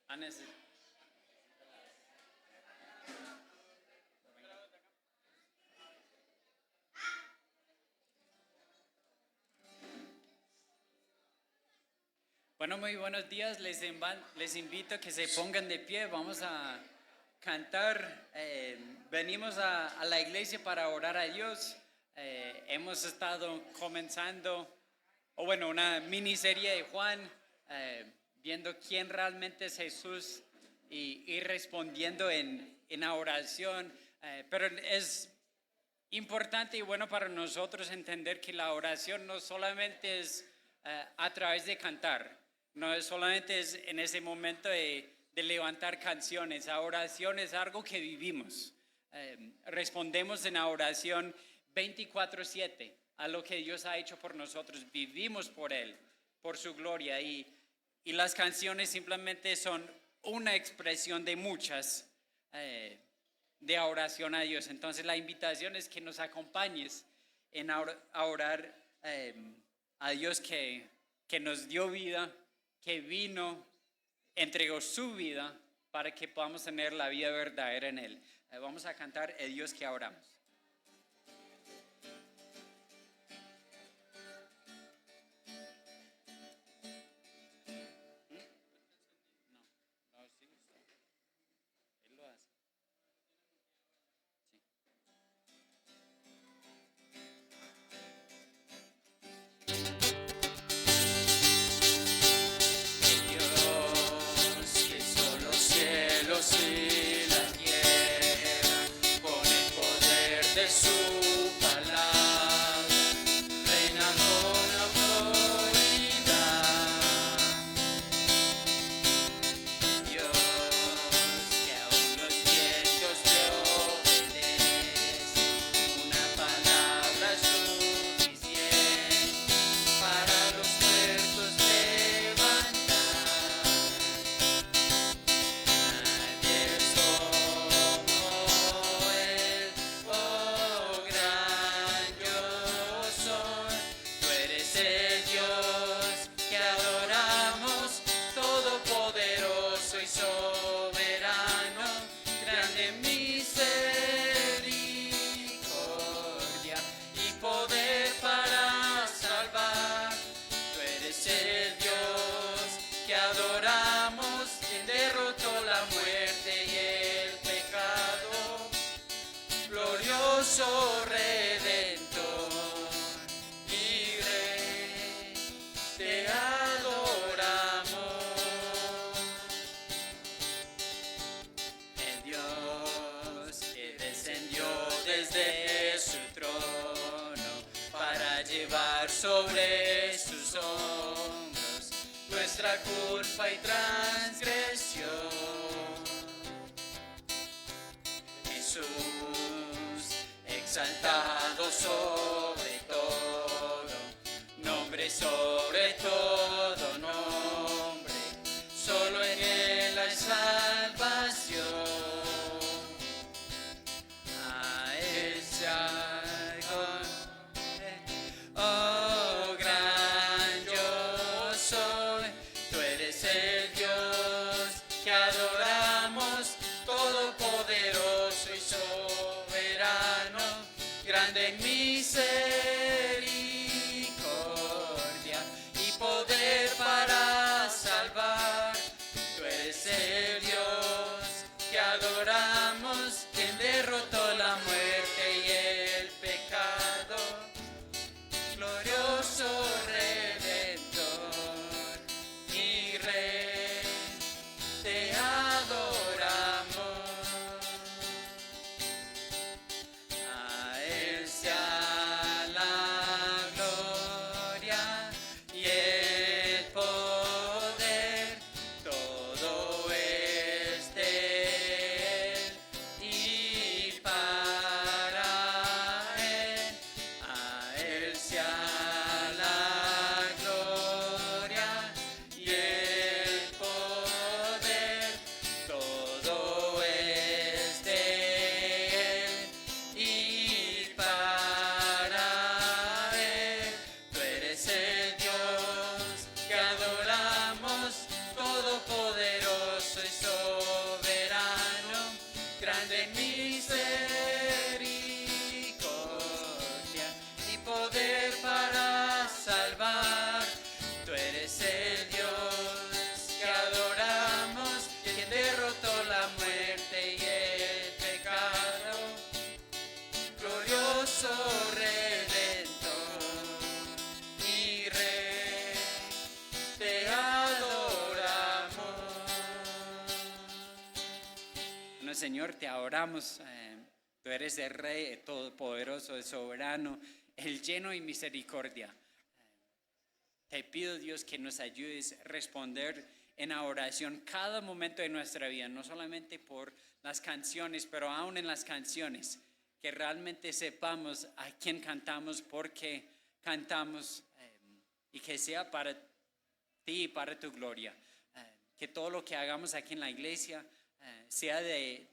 Anes- Bueno, muy buenos días. Les invito a que se pongan de pie. Vamos a cantar. Venimos a la iglesia para orar a Dios. Hemos estado comenzando, o bueno, una miniserie de Juan, viendo quién realmente es Jesús y respondiendo en la oración. Pero es importante y bueno para nosotros entender que la oración no solamente es a través de cantar, no es solamente es en ese momento de levantar canciones. La oración es algo que vivimos. Respondemos en la oración 24/7 a lo que Dios ha hecho por nosotros. Vivimos por Él, por su gloria, y las canciones simplemente son una expresión de muchas de oración a Dios. Entonces la invitación es que nos acompañes a orar a Dios que nos dio vida, que vino, entregó su vida para que podamos tener la vida verdadera en Él. Vamos a cantar el Dios que oramos. Él lo hace. Dios que hizo los cielos y la tierra con el poder de su palabra, reina con autoridad. Dios que aún los vientos te obedecen, una palabra es suficiente para los muertos levantar. Nadie es como Él, oh gran yo soy. Tú eres el Dios que adoramos, todopoderoso y soberano, grande en misericordia y poder para salvar. Tú eres el Dios que adoramos, quien derrotó la muerte y el pecado, glorioso Redentor y Rey, te adoramos. El Dios que descendió desde su trono para llevar sobre sus hombros nuestra culpa y transgresión. Jesús, exaltado sobre todo, nombre sobre todo nombre, solo en Él hay salvación. A Él sea oh gran yo soy. Tú eres el Dios que adoramos, todopoderoso y soberano, grande en misericordia y poder para salvar. Tú eres el Dios que adoramos, quien derrotó la muerte y el pecado, glorioso Redentor y Rey, te adoramos. A Él sea la gloria y el poder, todo es de Él, Bueno, Señor, te adoramos. Tú eres el Rey, el Todopoderoso, el Soberano, el lleno de misericordia. Te pido, Dios, que nos ayudes a responder en la oración cada momento de nuestra vida, no solamente por las canciones, pero aún en las canciones, que realmente sepamos a quién cantamos, por qué cantamos, y que sea para ti y para tu gloria. Que todo lo que hagamos aquí en la iglesia sea de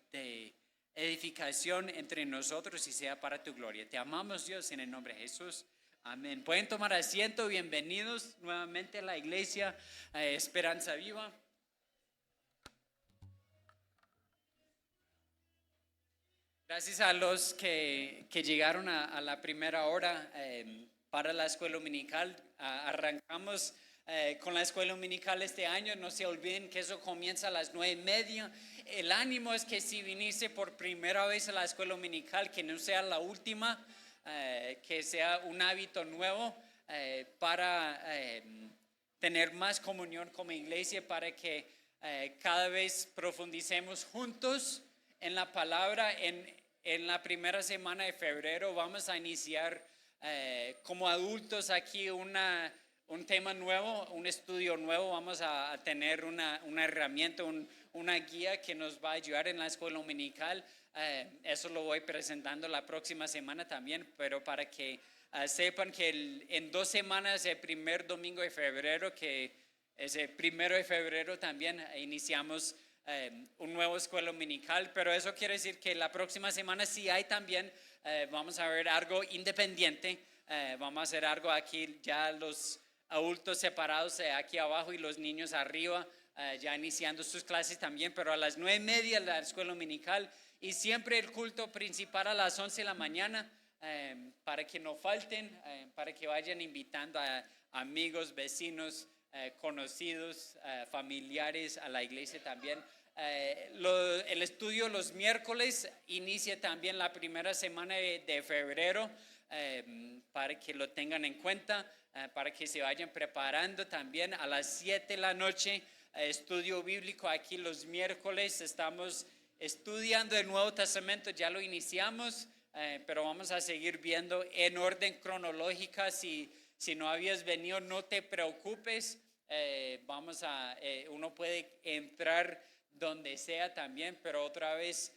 edificación entre nosotros y sea para tu gloria. Te amamos, Dios, en el nombre de Jesús. Amén. Pueden tomar asiento. Bienvenidos nuevamente a la iglesia Esperanza Viva. Gracias a los que llegaron a la primera hora para la escuela dominical. Arrancamos con la escuela dominical este año. No se olviden que eso comienza a las 9:30. El ánimo es que si viniste por primera vez a la escuela dominical, que no sea la última, que sea un hábito nuevo para tener más comunión como iglesia, para que cada vez profundicemos juntos en la palabra. En la primera semana de febrero vamos a iniciar como adultos aquí un tema nuevo, un estudio nuevo. Vamos a tener una herramienta, una guía que nos va a ayudar en la escuela dominical. Eso lo voy presentando la próxima semana también, pero para que sepan que en 2 semanas, el primer domingo de febrero, que es el 1 de febrero, también iniciamos un nuevo escuela dominical. Pero eso quiere decir que la próxima semana sí hay también, vamos a ver algo independiente. Vamos a hacer algo aquí, ya los adultos separados aquí abajo y los niños arriba, ya iniciando sus clases también, pero a las 9:30 la escuela dominical, y siempre el culto principal a las 11 de la mañana, para que no falten, para que vayan invitando a amigos, vecinos, conocidos, familiares a la iglesia también. El estudio los miércoles inicia también la primera semana de febrero, para que lo tengan en cuenta, para que se vayan preparando también. A las 7 de la noche, estudio bíblico aquí los miércoles. Estamos estudiando el Nuevo Testamento, ya lo iniciamos, pero vamos a seguir viendo en orden cronológica. Si no habías venido, no te preocupes. Uno puede entrar donde sea también, pero otra vez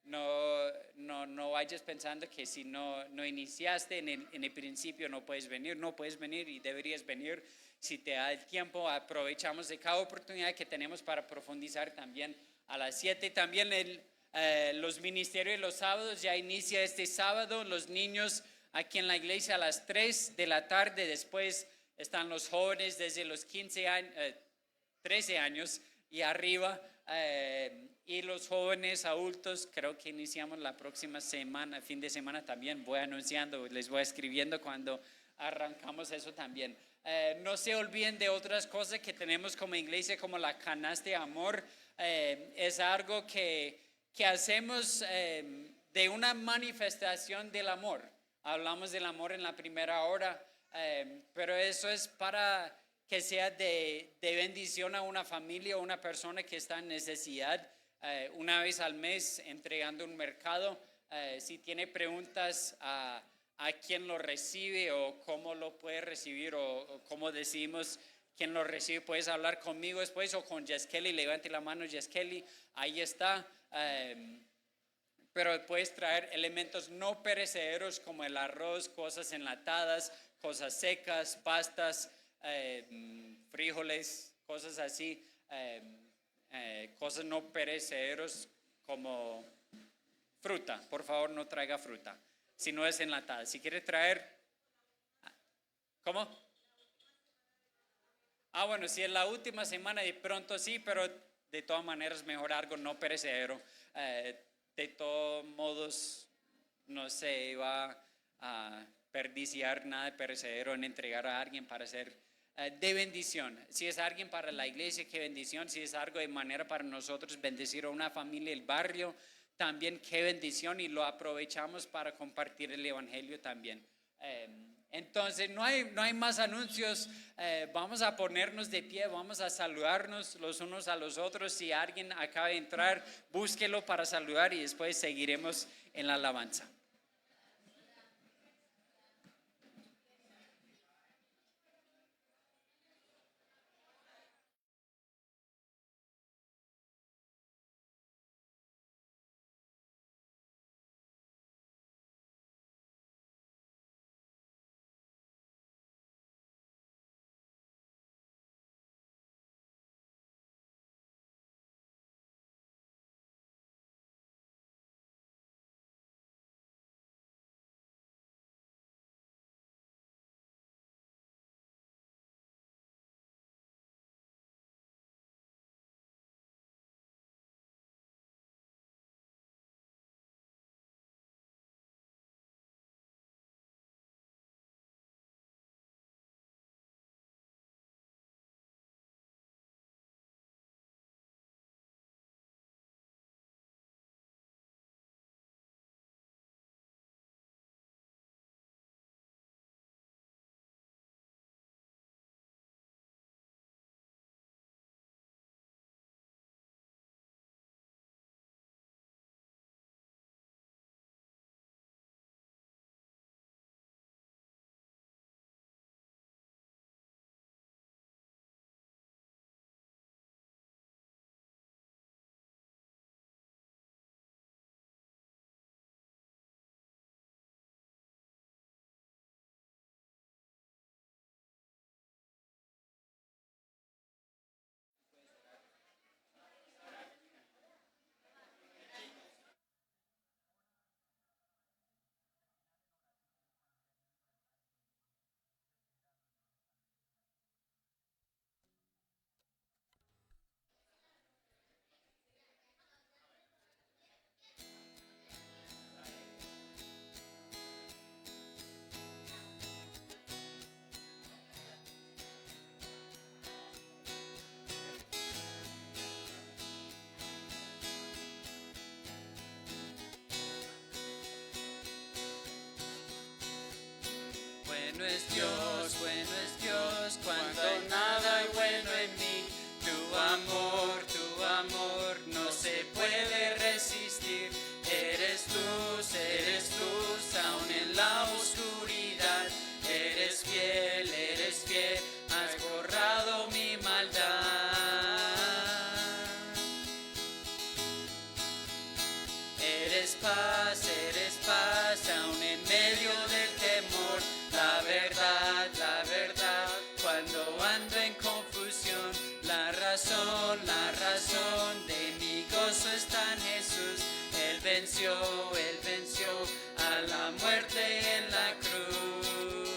no vayas pensando que si no iniciaste en el principio no puedes venir y deberías venir. Si te da el tiempo, aprovechamos de cada oportunidad que tenemos para profundizar también. A las 7 también los ministerios de los sábados ya inicia este sábado. Los niños aquí en la iglesia a las 3 de la tarde, después están los jóvenes desde los 15 años, 13 años y arriba, y los jóvenes adultos. Creo que iniciamos la próxima semana, fin de semana también. Voy anunciando, les voy escribiendo cuando arrancamos eso también. No se olviden de otras cosas que tenemos como iglesia, como la canasta de amor. Es algo que hacemos de una manifestación del amor. Hablamos del amor en la primera hora, pero eso es para que sea de bendición a una familia o una persona que está en necesidad. Una vez al mes entregando un mercado. Si tiene preguntas a quién lo recibe o cómo lo puede recibir, o cómo decimos quién lo recibe, puedes hablar conmigo después o con Jess Kelly. Levante la mano, Jess Kelly, ahí está. Pero puedes traer elementos no perecederos como el arroz, cosas enlatadas, cosas secas, pastas, frijoles, cosas así, cosas no perecederos como fruta. Por favor, no traiga fruta si no es enlatada. Si quiere traer, ¿cómo? Bueno, si es la última semana, de pronto sí, pero de todas maneras mejor algo no perecedero. De todos modos, no se va a perdiciar nada de perecedero en entregar a alguien para ser de bendición. Si es alguien para la iglesia, qué bendición. Si es algo de manera para nosotros bendecir a una familia del barrio, también qué bendición, y lo aprovechamos para compartir el evangelio también. Entonces no hay más anuncios. Vamos a ponernos de pie, vamos a saludarnos los unos a los otros. Si alguien acaba de entrar, búsquelo para saludar y después seguiremos en la alabanza. Bueno es Dios, cuando hay nada hay bueno en mí. Tu amor no se puede resistir. Eres luz, aún en la oscuridad. Eres fiel, has borrado mi maldad. Eres paz, aún en medio del temor. La verdad, cuando ando en confusión. La razón de mi gozo está en Jesús. Él venció a la muerte en la cruz.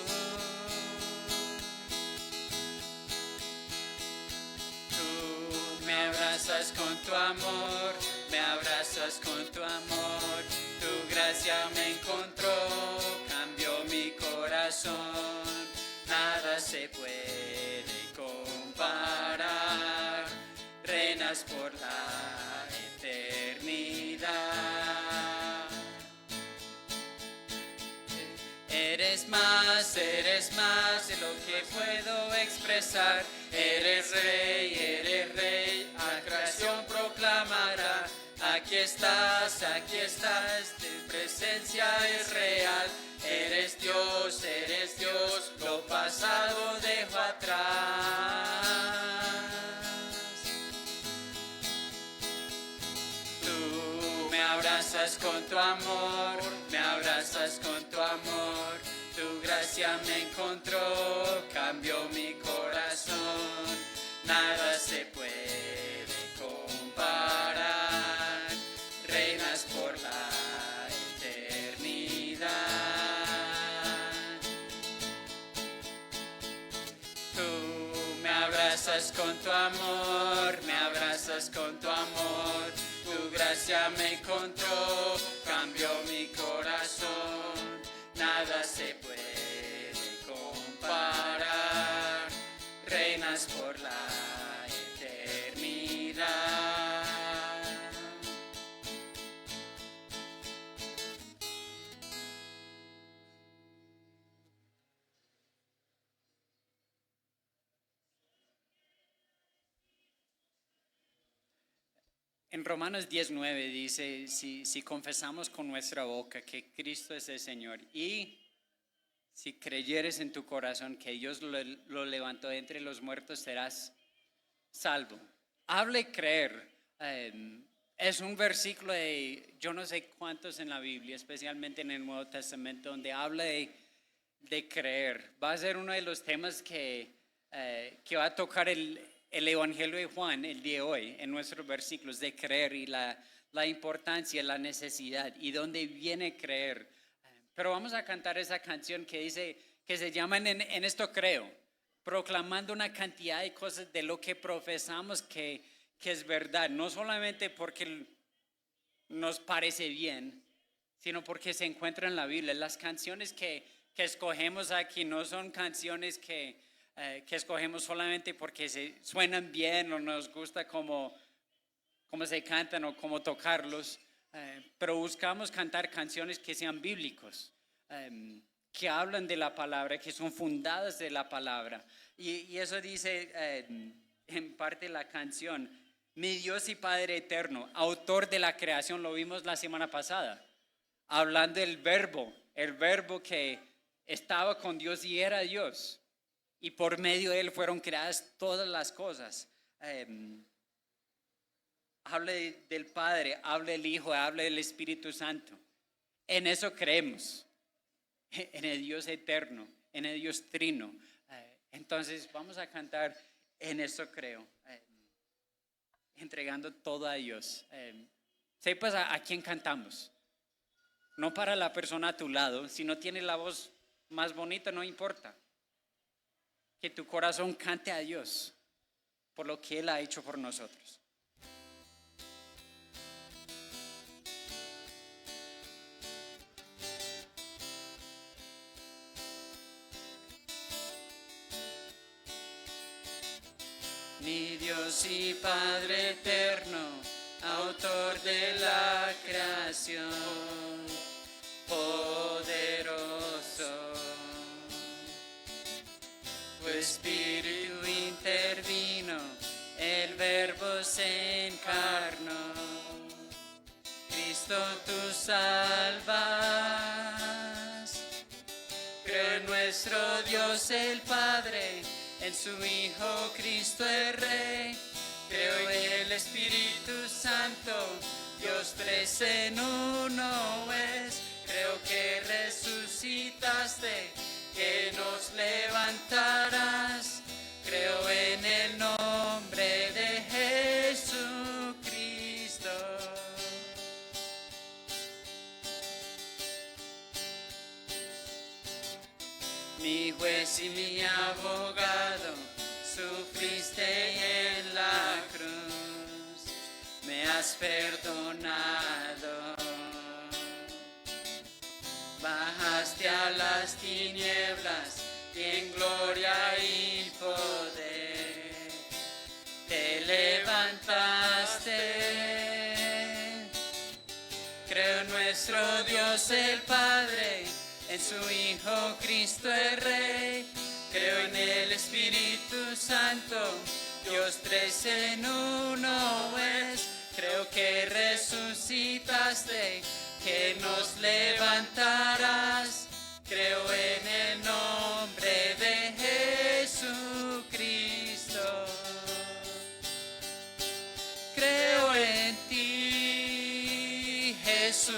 Tú me abrazas con tu amor, me abrazas con tu amor. Tu gracia me encontró, cambió mi corazón. Nada se puede comparar, reinas por la eternidad. Eres más de lo que puedo expresar. Eres rey, a creación proclamará. Aquí estás, tu presencia es real. Eres Dios, lo pasado dejo atrás. Tú me abrazas con tu amor, me abrazas con tu amor. Tu gracia me encontró, cambió mi corazón. Nada se puede comparar, reinas por la eternidad. Tú me abrazas con tu amor, me abrazas con tu amor. Tu gracia me encontró, cambió mi corazón. Nada se puede comparar, reinas por la eternidad. En Romanos 19 dice, si confesamos con nuestra boca que Cristo es el Señor y si creyeres en tu corazón que Dios lo levantó de entre los muertos, serás salvo. Hable creer. Es un versículo de yo no sé cuántos en la Biblia, especialmente en el Nuevo Testamento, donde habla de creer. Va a ser uno de los temas que va a tocar el Evangelio de Juan el día de hoy, en nuestros versículos, de creer y la importancia, la necesidad y dónde viene creer. Pero vamos a cantar esa canción que dice, que se llama en esto creo, proclamando una cantidad de cosas de lo que profesamos que es verdad, no solamente porque nos parece bien, sino porque se encuentra en la Biblia. Las canciones que escogemos aquí no son canciones que escogemos solamente porque se suenan bien o nos gusta cómo se cantan o cómo tocarlos, pero buscamos cantar canciones que sean bíblicos, que hablan de la palabra, que son fundadas de la palabra. Y eso dice en parte la canción, mi Dios y Padre eterno, autor de la creación, lo vimos la semana pasada, hablando del el verbo que estaba con Dios y era Dios, y por medio de él fueron creadas todas las cosas. Habla del Padre, habla del Hijo, habla del Espíritu Santo. En eso creemos, en el Dios eterno, en el Dios trino. Entonces vamos a cantar en eso creo, entregando todo a Dios. Sepas a quién cantamos, no para la persona a tu lado. Si no tiene la voz más bonita, no importa. Que tu corazón cante a Dios por lo que Él ha hecho por nosotros. Mi Dios y Padre eterno, autor de la creación, poderoso, tu Espíritu intervino, el Verbo se encarnó, Cristo tú salvas. Creo en nuestro Dios el Padre, en su Hijo Cristo el Rey, creo en el Espíritu Santo, Dios tres en uno es, creo que resucitaste, que nos levantarás, creo en el nombre de Jesucristo. Mi juez y mi abogado, sufriste en la cruz, me has perdonado. Bajaste a las tinieblas y en gloria y poder te levantaste. Creo en nuestro Dios el Padre, en su Hijo Cristo el Rey, creo en el Espíritu Santo, Dios tres en uno es, creo que resucitaste, que nos levantarás, creo en el nombre de Jesucristo. Creo en ti, Jesús.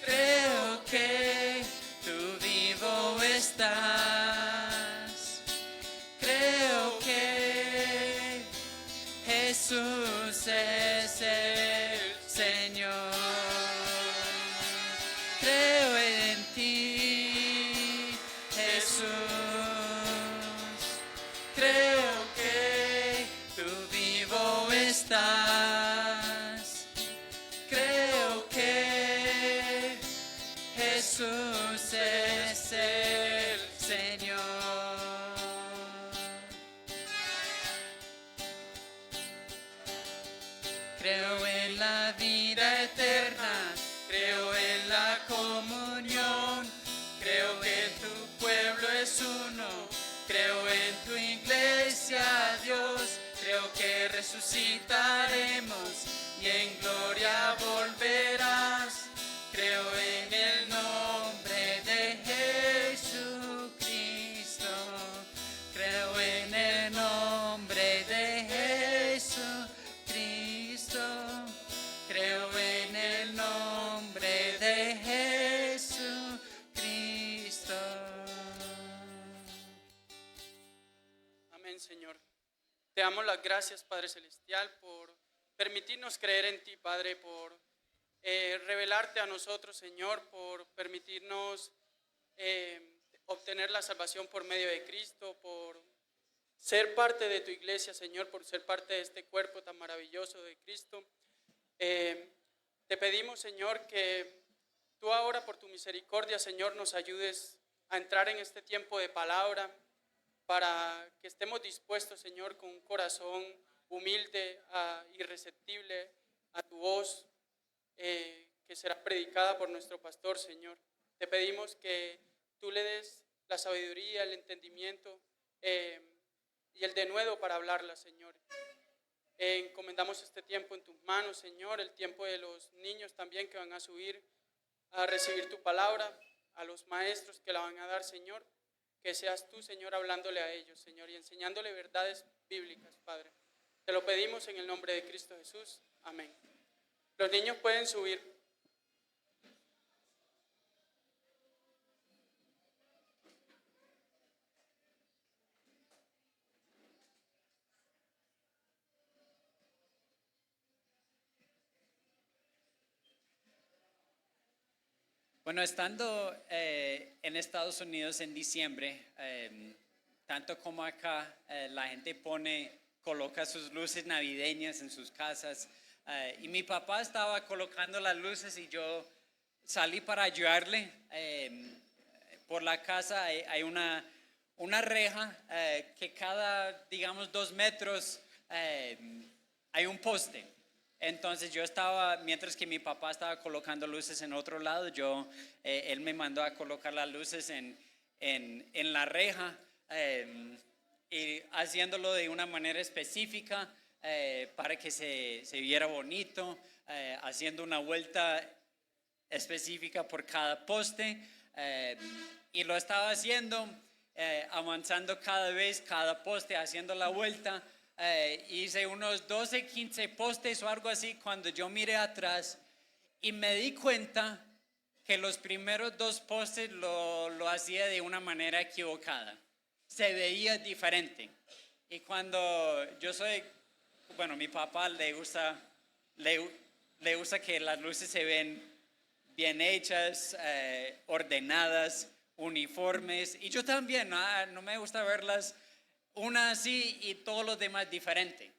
Creo que tú vivo estás. Creo que Jesús es el Señor. Creo en ti, Jesús. Creo que tú vivo estás. Creo que Jesús es el Señor. Creo en la vida eterna, creo en la comunión, creo que tu pueblo es uno, creo en tu iglesia, Dios, creo que que resucitaremos y en gloria volverás. Creo en el nombre de Jesucristo. Creo en el nombre de Jesucristo. Creo en el nombre de Jesucristo. Amén, Señor. Te damos las gracias, Padre Celestial, por permitirnos creer en ti, Padre, por revelarte a nosotros, Señor, por permitirnos obtener la salvación por medio de Cristo, por ser parte de tu iglesia, Señor, por ser parte de este cuerpo tan maravilloso de Cristo. Te pedimos, Señor, que tú ahora por tu misericordia, Señor, nos ayudes a entrar en este tiempo de palabra, para que estemos dispuestos, Señor, con un corazón humilde y receptible a tu voz, que será predicada por nuestro pastor, Señor. Te pedimos que tú le des la sabiduría, el entendimiento y el denuedo para hablarla, Señor. Encomendamos este tiempo en tus manos, Señor, el tiempo de los niños también que van a subir a recibir tu palabra, a los maestros que la van a dar, Señor. Que seas tú, Señor, hablándole a ellos, Señor, y enseñándole verdades bíblicas, Padre. Te lo pedimos en el nombre de Cristo Jesús. Amén. Los niños pueden subir. Bueno, estando en Estados Unidos en diciembre, tanto como acá, la gente coloca sus luces navideñas en sus casas, y mi papá estaba colocando las luces y yo salí para ayudarle. Por la casa hay una reja que cada, digamos, 2 metros hay un poste. Entonces yo estaba, mientras que mi papá estaba colocando luces en otro lado, él me mandó a colocar las luces en la reja, y haciéndolo de una manera específica para que se viera bonito, haciendo una vuelta específica por cada poste, y lo estaba haciendo, avanzando cada poste, haciendo la vuelta. Hice unos 12, 15 postes o algo así cuando yo miré atrás y me di cuenta que los primeros 2 postes lo hacía de una manera equivocada. Se veía diferente. Y cuando mi papá le gusta que las luces se ven bien hechas, ordenadas, uniformes. Y yo también, no me gusta verlas una así y todos los demás diferente.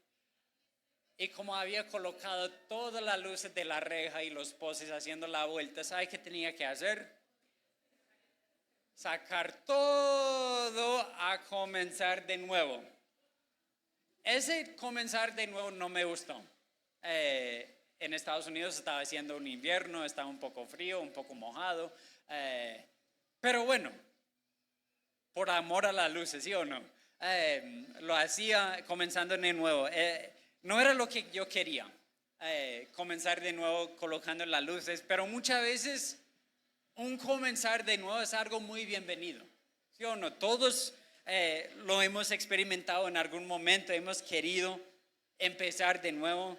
Y como había colocado todas las luces de la reja y los postes haciendo la vuelta, ¿sabe qué tenía que hacer? Sacar todo a comenzar de nuevo. Ese comenzar de nuevo no me gustó. En Estados Unidos estaba haciendo un invierno, estaba un poco frío, un poco mojado, pero bueno, por amor a las luces, ¿sí o no? Lo hacía comenzando de nuevo. No era lo que yo quería, comenzar de nuevo colocando las luces, pero muchas veces un comenzar de nuevo es algo muy bienvenido, ¿sí o no? Todos lo hemos experimentado en algún momento, hemos querido empezar de nuevo.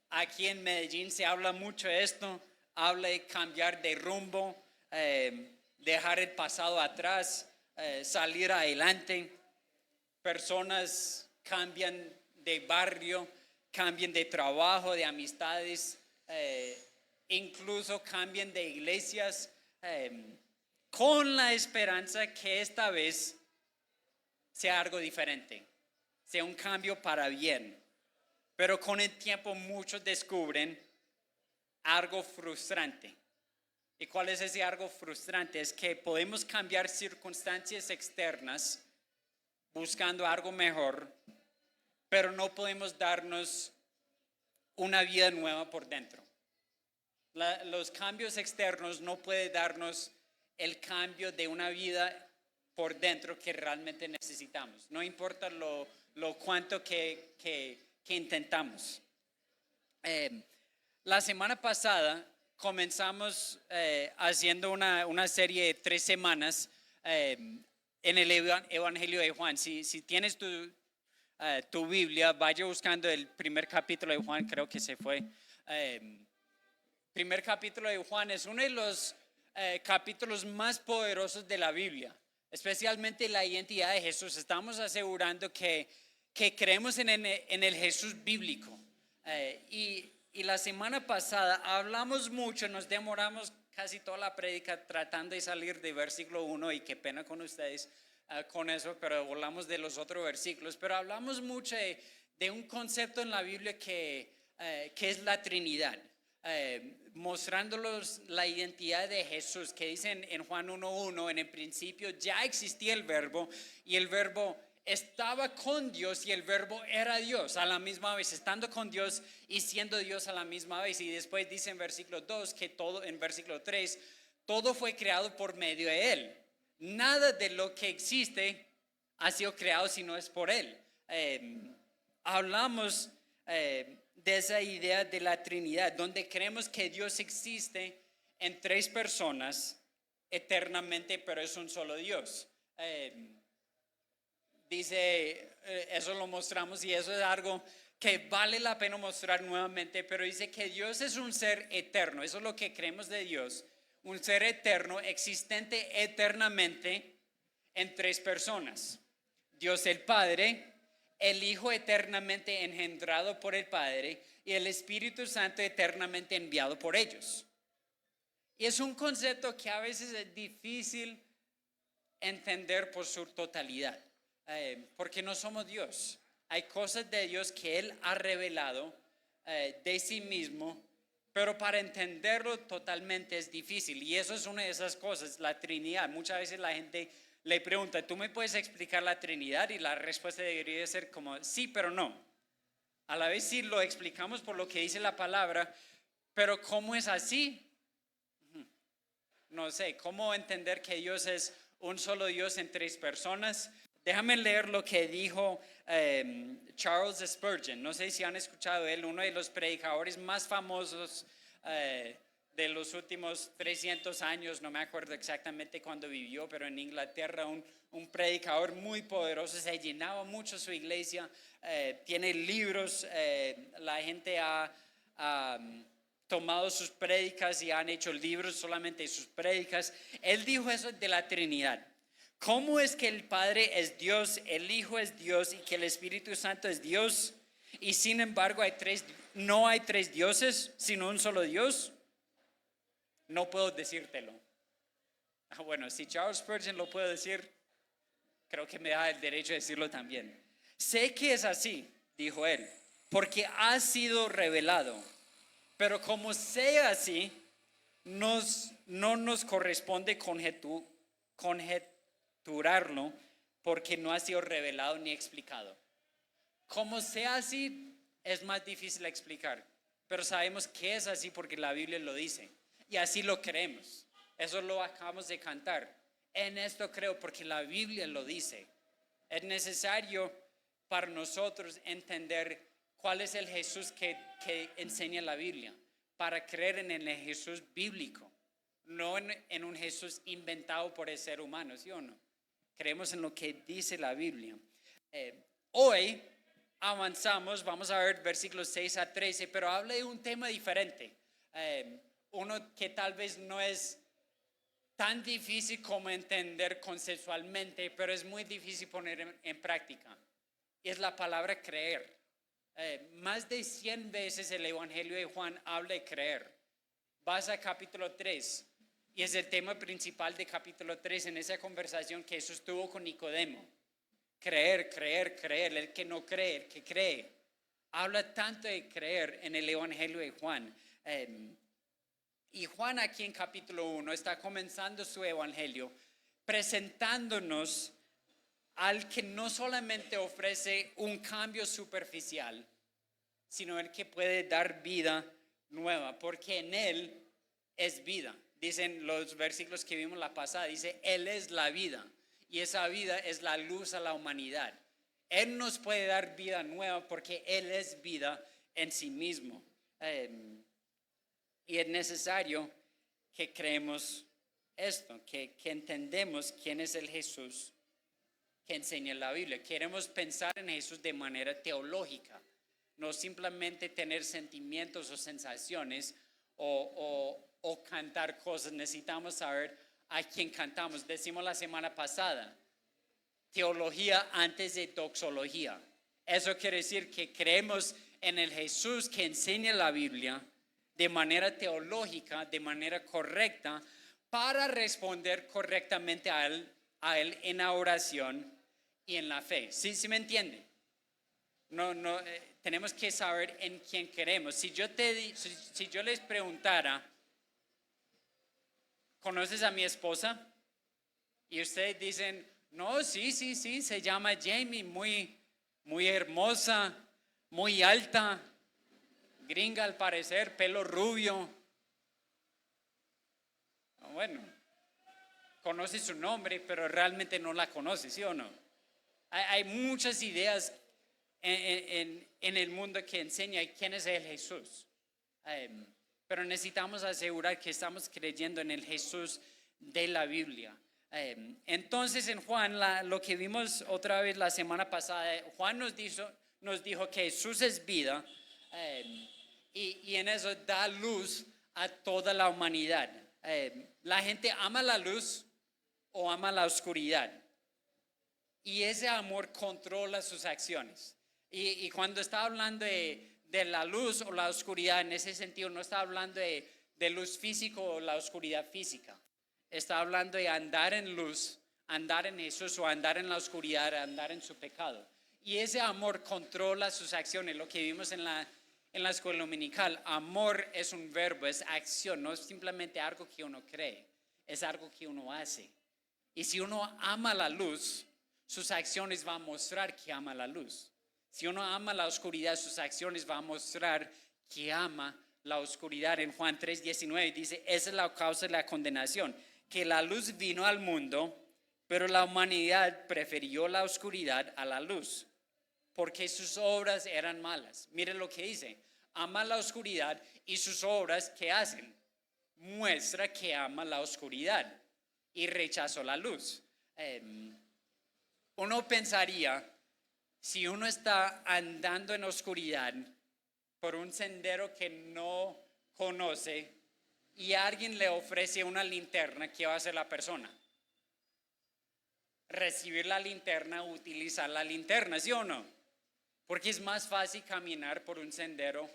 Aquí en Medellín se habla mucho de esto, habla de cambiar de rumbo, dejar el pasado atrás, salir adelante. Personas cambian de barrio, cambian de trabajo, de amistades, incluso cambian de iglesias, con la esperanza que esta vez sea algo diferente, sea un cambio para bien. Pero con el tiempo muchos descubren algo frustrante. ¿Y cuál es ese algo frustrante? Es que podemos cambiar circunstancias externas buscando algo mejor, pero no podemos darnos una vida nueva por dentro. Los cambios externos no pueden darnos el cambio de una vida por dentro que realmente necesitamos. No importa lo cuánto que que intentamos. La semana pasada comenzamos haciendo una serie de 3 semanas en el Evangelio de Juan. Si tienes tu Biblia, vaya buscando el primer capítulo de Juan, creo que se fue. Primer capítulo de Juan es uno de los capítulos más poderosos de la Biblia, especialmente la identidad de Jesús. Estamos asegurando que creemos en el Jesús bíblico. Y la semana pasada hablamos mucho, nos demoramos casi toda la prédica tratando de salir de versículo 1 y qué pena con ustedes con eso, pero volamos de los otros versículos. Pero hablamos mucho de un concepto en la Biblia que es la Trinidad. Mostrándolos la identidad de Jesús, que dice en Juan 1:1, en el principio ya existía el verbo y el verbo estaba con Dios y el verbo era Dios a la misma vez, estando con Dios y siendo Dios a la misma vez. Y después dice en versículo 2 que todo, en versículo 3, todo fue creado por medio de Él. Nada de lo que existe ha sido creado si no es por Él. Hablamos de esa idea de la Trinidad, donde creemos que Dios existe en 3 personas eternamente, pero es un solo Dios. Dice, eso lo mostramos y eso es algo que vale la pena mostrar nuevamente, pero dice que Dios es un ser eterno. Eso es lo que creemos de Dios, un ser eterno, existente eternamente en 3 personas. Dios el Padre, el Hijo eternamente engendrado por el Padre y el Espíritu Santo eternamente enviado por ellos. Y es un concepto que a veces es difícil entender por su totalidad, porque no somos Dios. Hay cosas de Dios que Él ha revelado de sí mismo, pero para entenderlo totalmente es difícil. Y eso es una de esas cosas, la Trinidad. Muchas veces la gente le pregunta, ¿tú me puedes explicar la Trinidad? Y la respuesta debería ser como sí, pero no. A la vez sí lo explicamos por lo que dice la palabra, pero ¿cómo es así? No sé, ¿cómo entender que Dios es un solo Dios en 3 personas? Déjame leer lo que dijo Charles Spurgeon. No sé si han escuchado él, uno de los predicadores más famosos de los últimos 300 años, no me acuerdo exactamente cuándo vivió, pero en Inglaterra un predicador muy poderoso, se llenaba mucho su iglesia, tiene libros, la gente ha tomado sus prédicas y han hecho libros solamente de sus prédicas. Él dijo eso de la Trinidad. ¿Cómo es que el Padre es Dios, el Hijo es Dios y que el Espíritu Santo es Dios? Y sin embargo no hay 3 dioses, sino un solo Dios. No puedo decírtelo. Bueno, si Charles Spurgeon lo puede decir, creo que me da el derecho de decirlo también. Sé que es así, dijo él, porque ha sido revelado. Pero como sea así, no nos corresponde conjeturarlo, porque no ha sido revelado ni explicado. Como sea así, es más difícil explicar, pero sabemos que es así porque la Biblia lo dice y así lo creemos. Eso lo acabamos de cantar. En esto creo porque la Biblia lo dice. Es necesario para nosotros entender cuál es el Jesús que enseña la Biblia, para creer en el Jesús bíblico, no en un Jesús inventado por el ser humano, ¿sí o no? Creemos en lo que dice la Biblia. Hoy avanzamos, vamos a ver versículos 6 a 13, pero habla de un tema diferente, uno que tal vez no es tan difícil como entender conceptualmente, pero es muy difícil poner en práctica. Y es la palabra creer. Más de 100 veces el Evangelio de Juan habla de creer. Vas a capítulo 3 y es el tema principal de capítulo 3 en esa conversación que Jesús tuvo con Nicodemo. Creer, creer, creer. El que no cree, el que cree. Habla tanto de creer en el Evangelio de Juan. Y Juan aquí en capítulo 1 está comenzando su Evangelio presentándonos al que no solamente ofrece un cambio superficial, sino el que puede dar vida nueva, porque en Él es vida. Dicen los versículos que vimos la pasada, dice, Él es la vida, y esa vida es la luz a la humanidad. Él nos puede dar vida nueva porque Él es vida en sí mismo. Y es necesario que creemos esto, que entendemos quién es el Jesús que enseña la Biblia. Queremos pensar en Jesús de manera teológica, no simplemente tener sentimientos o sensaciones o cantar cosas. Necesitamos saber a quién cantamos. Decimos la semana pasada, teología antes de doxología. Eso quiere decir que creemos en el Jesús que enseña la Biblia de manera teológica, de manera correcta, para responder correctamente a él en la oración y en la fe. ¿Sí me entiende? Tenemos que saber en quién queremos. Si yo les preguntara, ¿conoces a mi esposa? Y ustedes dicen, no, sí, se llama Jamie, muy hermosa, muy alta, gringa al parecer, pelo rubio. Bueno, conoce su nombre, pero realmente no la conoce, ¿sí o no? Hay muchas ideas en el mundo que enseña quién es el Jesús. Pero necesitamos asegurar que estamos creyendo en el Jesús de la Biblia. Entonces en Juan, lo que vimos otra vez la semana pasada, Juan nos dijo que Jesús es vida y en eso da luz a toda la humanidad. La gente ama la luz o ama la oscuridad. Y ese amor controla sus acciones. Y cuando está hablando de la luz o la oscuridad, en ese sentido no está hablando de luz física o la oscuridad física. Está hablando de andar en luz, andar en Jesús, o andar en la oscuridad, andar en su pecado. Y ese amor controla sus acciones, lo que vimos en la escuela dominical. Amor es un verbo, es acción, no es simplemente algo que uno cree, es algo que uno hace. Y si uno ama la luz, sus acciones van a mostrar que ama la luz. Si uno ama la oscuridad, sus acciones van a mostrar que ama la oscuridad. En Juan 3:19 dice, esa es la causa de la condenación, que la luz vino al mundo, pero la humanidad prefirió la oscuridad a la luz, porque sus obras eran malas. Miren lo que dice, ama la oscuridad y sus obras, ¿qué hacen? Muestra que ama la oscuridad y rechazó la luz. Uno pensaría, si uno está andando en oscuridad por un sendero que no conoce y alguien le ofrece una linterna, ¿qué va a hacer la persona? Recibir la linterna, utilizar la linterna, ¿sí o no? Porque es más fácil caminar por un sendero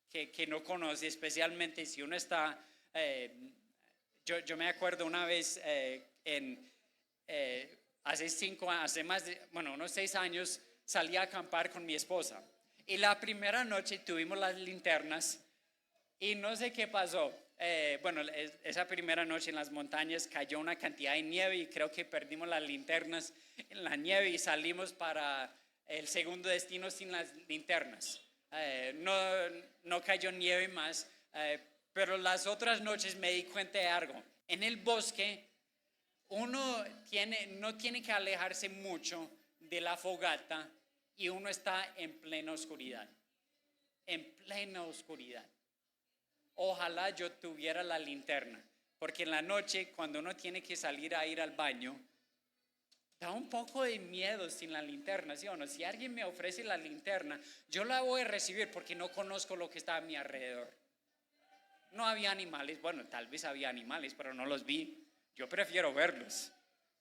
que no conoce, especialmente si uno está... yo me acuerdo una vez hace más de, unos 6 años, salí a acampar con mi esposa. Y la primera noche tuvimos las linternas y no sé qué pasó. Esa primera noche en las montañas cayó una cantidad de nieve y creo que perdimos las linternas en la nieve y salimos para el segundo destino sin las linternas. No cayó nieve más, pero las otras noches me di cuenta de algo. En el bosque uno no tiene que alejarse mucho de la fogata y uno está en plena oscuridad. En plena oscuridad. Ojalá yo tuviera la linterna, porque en la noche cuando uno tiene que salir a ir al baño, da un poco de miedo sin la linterna, ¿sí o no? Si alguien me ofrece la linterna, yo la voy a recibir porque no conozco lo que está a mi alrededor. No había animales, tal vez había animales, pero no los vi. Yo prefiero verlos.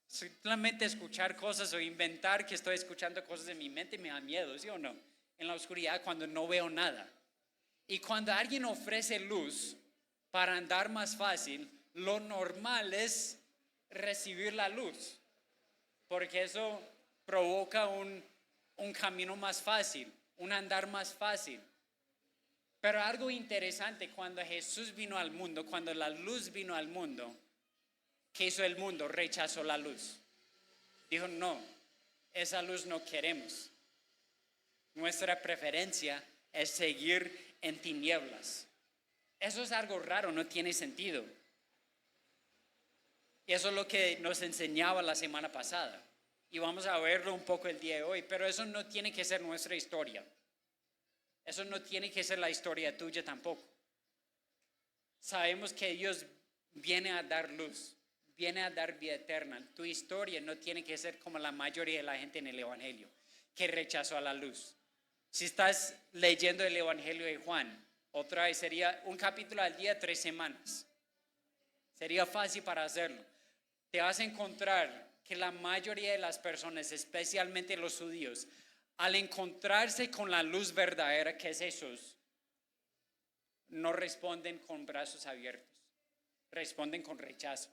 Simplemente escuchar cosas o inventar que estoy escuchando cosas en mi mente me da miedo, ¿sí o no? En la oscuridad cuando no veo nada. Y cuando alguien ofrece luz para andar más fácil, lo normal es recibir la luz, porque eso provoca un camino más fácil, un andar más fácil. Pero algo interesante, cuando Jesús vino al mundo, cuando la luz vino al mundo, ¿qué hizo el mundo? Rechazó la luz. Dijo, no, esa luz no queremos. Nuestra preferencia es seguir en tinieblas. Eso es algo raro, no tiene sentido. Y eso es lo que nos enseñaba la semana pasada. Y vamos a verlo un poco el día de hoy, pero eso no tiene que ser nuestra historia. Eso no tiene que ser la historia tuya tampoco. Sabemos que Dios viene a dar luz, viene a dar vida eterna. Tu historia no tiene que ser como la mayoría de la gente en el Evangelio, que rechazó a la luz. Si estás leyendo el Evangelio de Juan, otra vez sería un capítulo al día, 3 semanas. Sería fácil para hacerlo. Te vas a encontrar que la mayoría de las personas, especialmente los judíos, al encontrarse con la luz verdadera que es Jesús, no responden con brazos abiertos, responden con rechazo.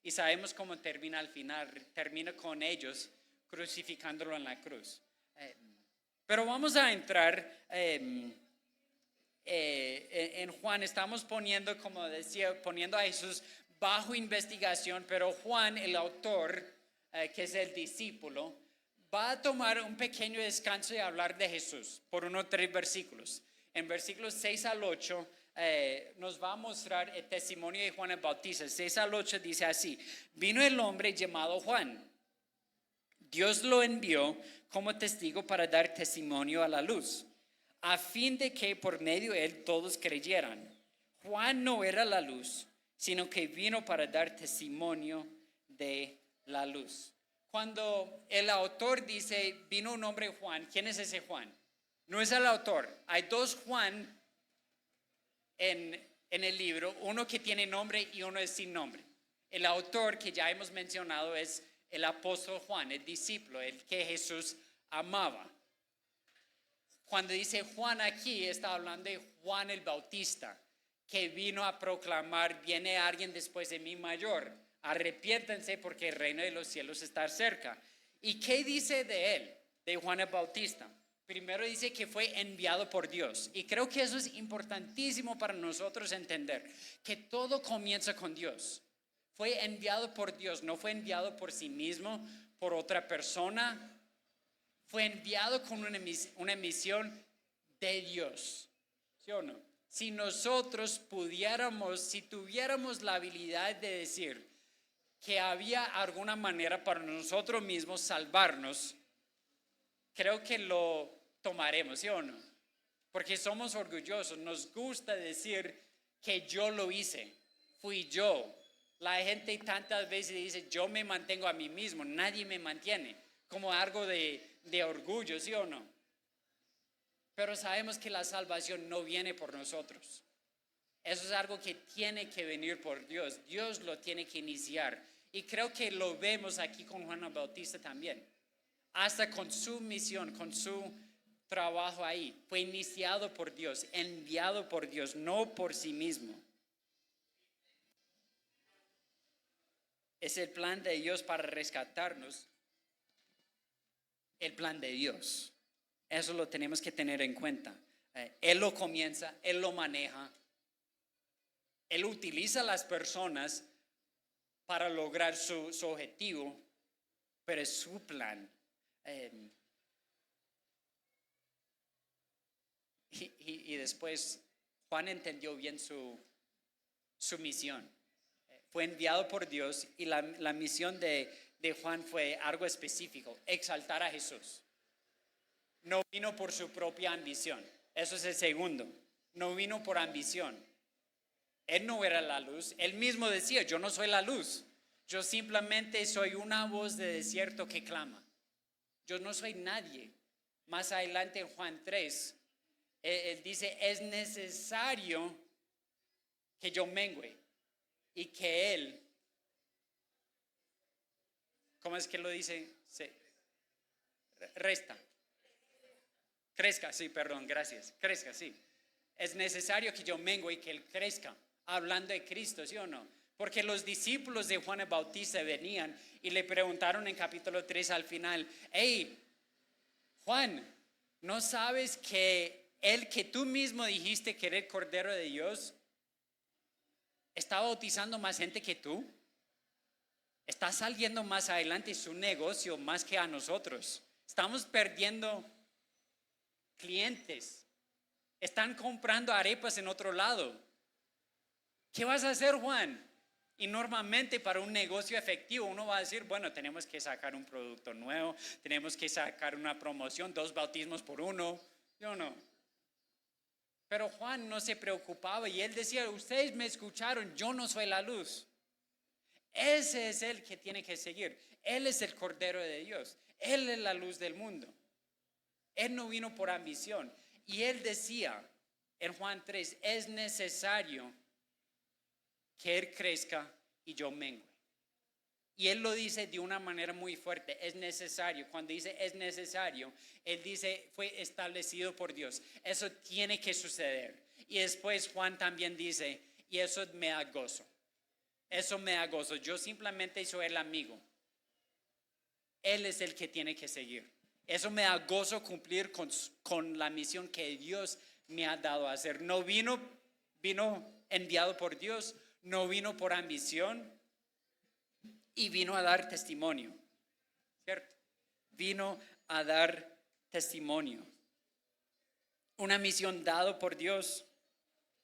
Y sabemos cómo termina al final, termina con ellos crucificándolo en la cruz. Pero vamos a entrar en Juan. Estamos poniendo, como decía, poniendo a Jesús bajo investigación, pero Juan, el autor, que es el discípulo, va a tomar un pequeño descanso y hablar de Jesús por unos 3 versículos. En versículos 6 al 8 nos va a mostrar el testimonio de Juan el Bautista. 6 al 8 dice así: vino el hombre llamado Juan. Dios lo envió como testigo para dar testimonio a la luz, a fin de que por medio de él todos creyeran. Juan no era la luz, sino que vino para dar testimonio de la luz. Cuando el autor dice vino un hombre Juan, ¿quién es ese Juan? No es el autor. Hay 2 Juan en el libro, uno que tiene nombre y uno es sin nombre. El autor que ya hemos mencionado es el apóstol Juan, el discípulo, el que Jesús amaba. Cuando dice Juan aquí, está hablando de Juan el Bautista, que vino a proclamar: viene alguien después de mí mayor, arrepiéntense porque el reino de los cielos está cerca. ¿Y qué dice de él, de Juan el Bautista? Primero dice que fue enviado por Dios, y creo que eso es importantísimo para nosotros entender, que todo comienza con Dios. Fue enviado por Dios, no fue enviado por sí mismo, por otra persona. Fue enviado con una misión de Dios, ¿sí o no? Si nosotros pudiéramos, si tuviéramos la habilidad de decir que había alguna manera para nosotros mismos salvarnos, creo que lo tomaremos, ¿sí o no? Porque somos orgullosos, nos gusta decir que yo lo hice, fui yo. La gente tantas veces dice: yo me mantengo a mí mismo, nadie me mantiene, como algo de orgullo, ¿sí o no? Pero sabemos que la salvación no viene por nosotros. Eso es algo que tiene que venir por Dios. Dios lo tiene que iniciar. Y creo que lo vemos aquí con Juan el Bautista también. Hasta con su misión, con su trabajo ahí, fue iniciado por Dios, enviado por Dios, no por sí mismo. Es el plan de Dios para rescatarnos, el plan de Dios. Eso lo tenemos que tener en cuenta. Él lo comienza, Él lo maneja, Él utiliza a las personas para lograr su objetivo, pero es su plan. Y después Juan entendió bien su misión. Fue enviado por Dios, y la misión de Juan fue algo específico: exaltar a Jesús. No vino por su propia ambición. Eso es el segundo. No vino por ambición. Él no era la luz. Él mismo decía: yo no soy la luz. Yo simplemente soy una voz de desierto que clama. Yo no soy nadie. Más adelante en Juan 3, él dice: es necesario que yo mengüe y que Él, ¿cómo es que lo dice? Crezca, sí, perdón, gracias. Crezca, sí. Es necesario que yo mengüe y que Él crezca. Hablando de Cristo, ¿sí o no? Porque los discípulos de Juan el Bautista venían y le preguntaron en capítulo 3 al final: hey, Juan, ¿no sabes que el que tú mismo dijiste que era el Cordero de Dios está bautizando más gente que tú? Está saliendo más adelante su negocio más que a nosotros. Estamos perdiendo clientes. Están comprando arepas en otro lado. ¿Qué vas a hacer, Juan? Y normalmente para un negocio efectivo uno va a decir, bueno, tenemos que sacar un producto nuevo, tenemos que sacar una promoción, 2 bautismos por uno, ¿sí o no? Pero Juan no se preocupaba y él decía, ustedes me escucharon, yo no soy la luz. Ese es el que tiene que seguir. Él es el Cordero de Dios. Él es la luz del mundo. Él no vino por ambición. Y él decía en Juan 3, es necesario que Él crezca y yo mengue. Y Él lo dice de una manera muy fuerte, es necesario. Cuando dice es necesario, Él dice fue establecido por Dios. Eso tiene que suceder. Y después Juan también dice, y eso me da gozo. Eso me da gozo. Yo simplemente soy el amigo. Él es el que tiene que seguir. Eso me da gozo cumplir con la misión que Dios me ha dado a hacer. No vino enviado por Dios, no vino por ambición y vino a dar testimonio, ¿cierto? Vino a dar testimonio. Una misión dada por Dios.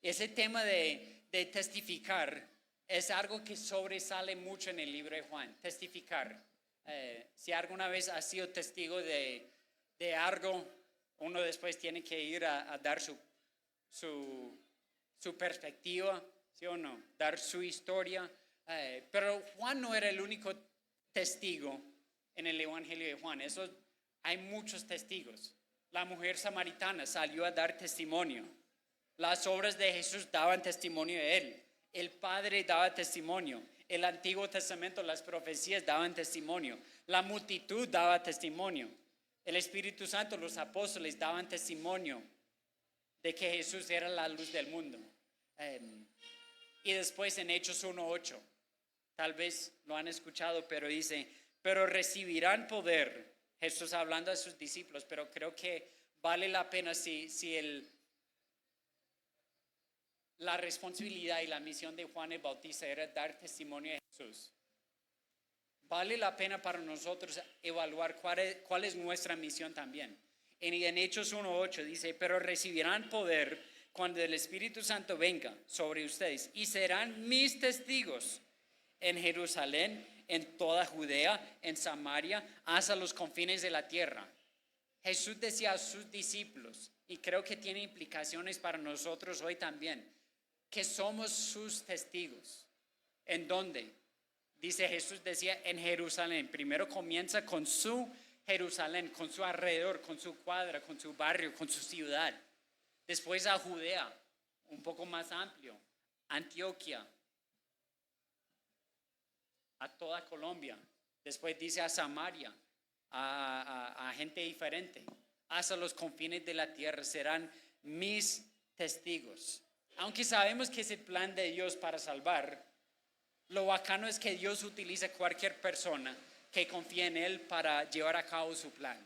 Ese tema de testificar es algo que sobresale mucho en el libro de Juan, testificar. Si alguna vez has sido testigo de algo, uno después tiene que ir a dar su perspectiva, ¿sí o no? Dar su historia. Pero Juan no era el único testigo en el Evangelio de Juan. Hay muchos testigos. La mujer samaritana salió a dar testimonio. Las obras de Jesús daban testimonio de Él. El Padre daba testimonio. El Antiguo Testamento, las profecías daban testimonio. La multitud daba testimonio. El Espíritu Santo, los apóstoles daban testimonio de que Jesús era la luz del mundo. Y después en Hechos 1:8, tal vez lo han escuchado, pero dice, pero recibirán poder. Jesús hablando a sus discípulos, pero creo que vale la pena si la responsabilidad y la misión de Juan el Bautista era dar testimonio de Jesús. Vale la pena para nosotros evaluar cuál es nuestra misión también. En Hechos 1:8 dice, pero recibirán poder cuando el Espíritu Santo venga sobre ustedes y serán mis testigos en Jerusalén, en toda Judea, en Samaria, hasta los confines de la tierra. Jesús decía a sus discípulos, y creo que tiene implicaciones para nosotros hoy también, que somos sus testigos. ¿En dónde? Dice Jesús, decía en Jerusalén. Primero comienza con su Jerusalén, con su alrededor, con su cuadra, con su barrio, con su ciudad. Después a Judea, un poco más amplio, Antioquia, a toda Colombia. Después dice a Samaria, a gente diferente, hasta los confines de la tierra serán mis testigos. Aunque sabemos que es el plan de Dios para salvar, lo bacano es que Dios utiliza cualquier persona que confíe en Él para llevar a cabo su plan.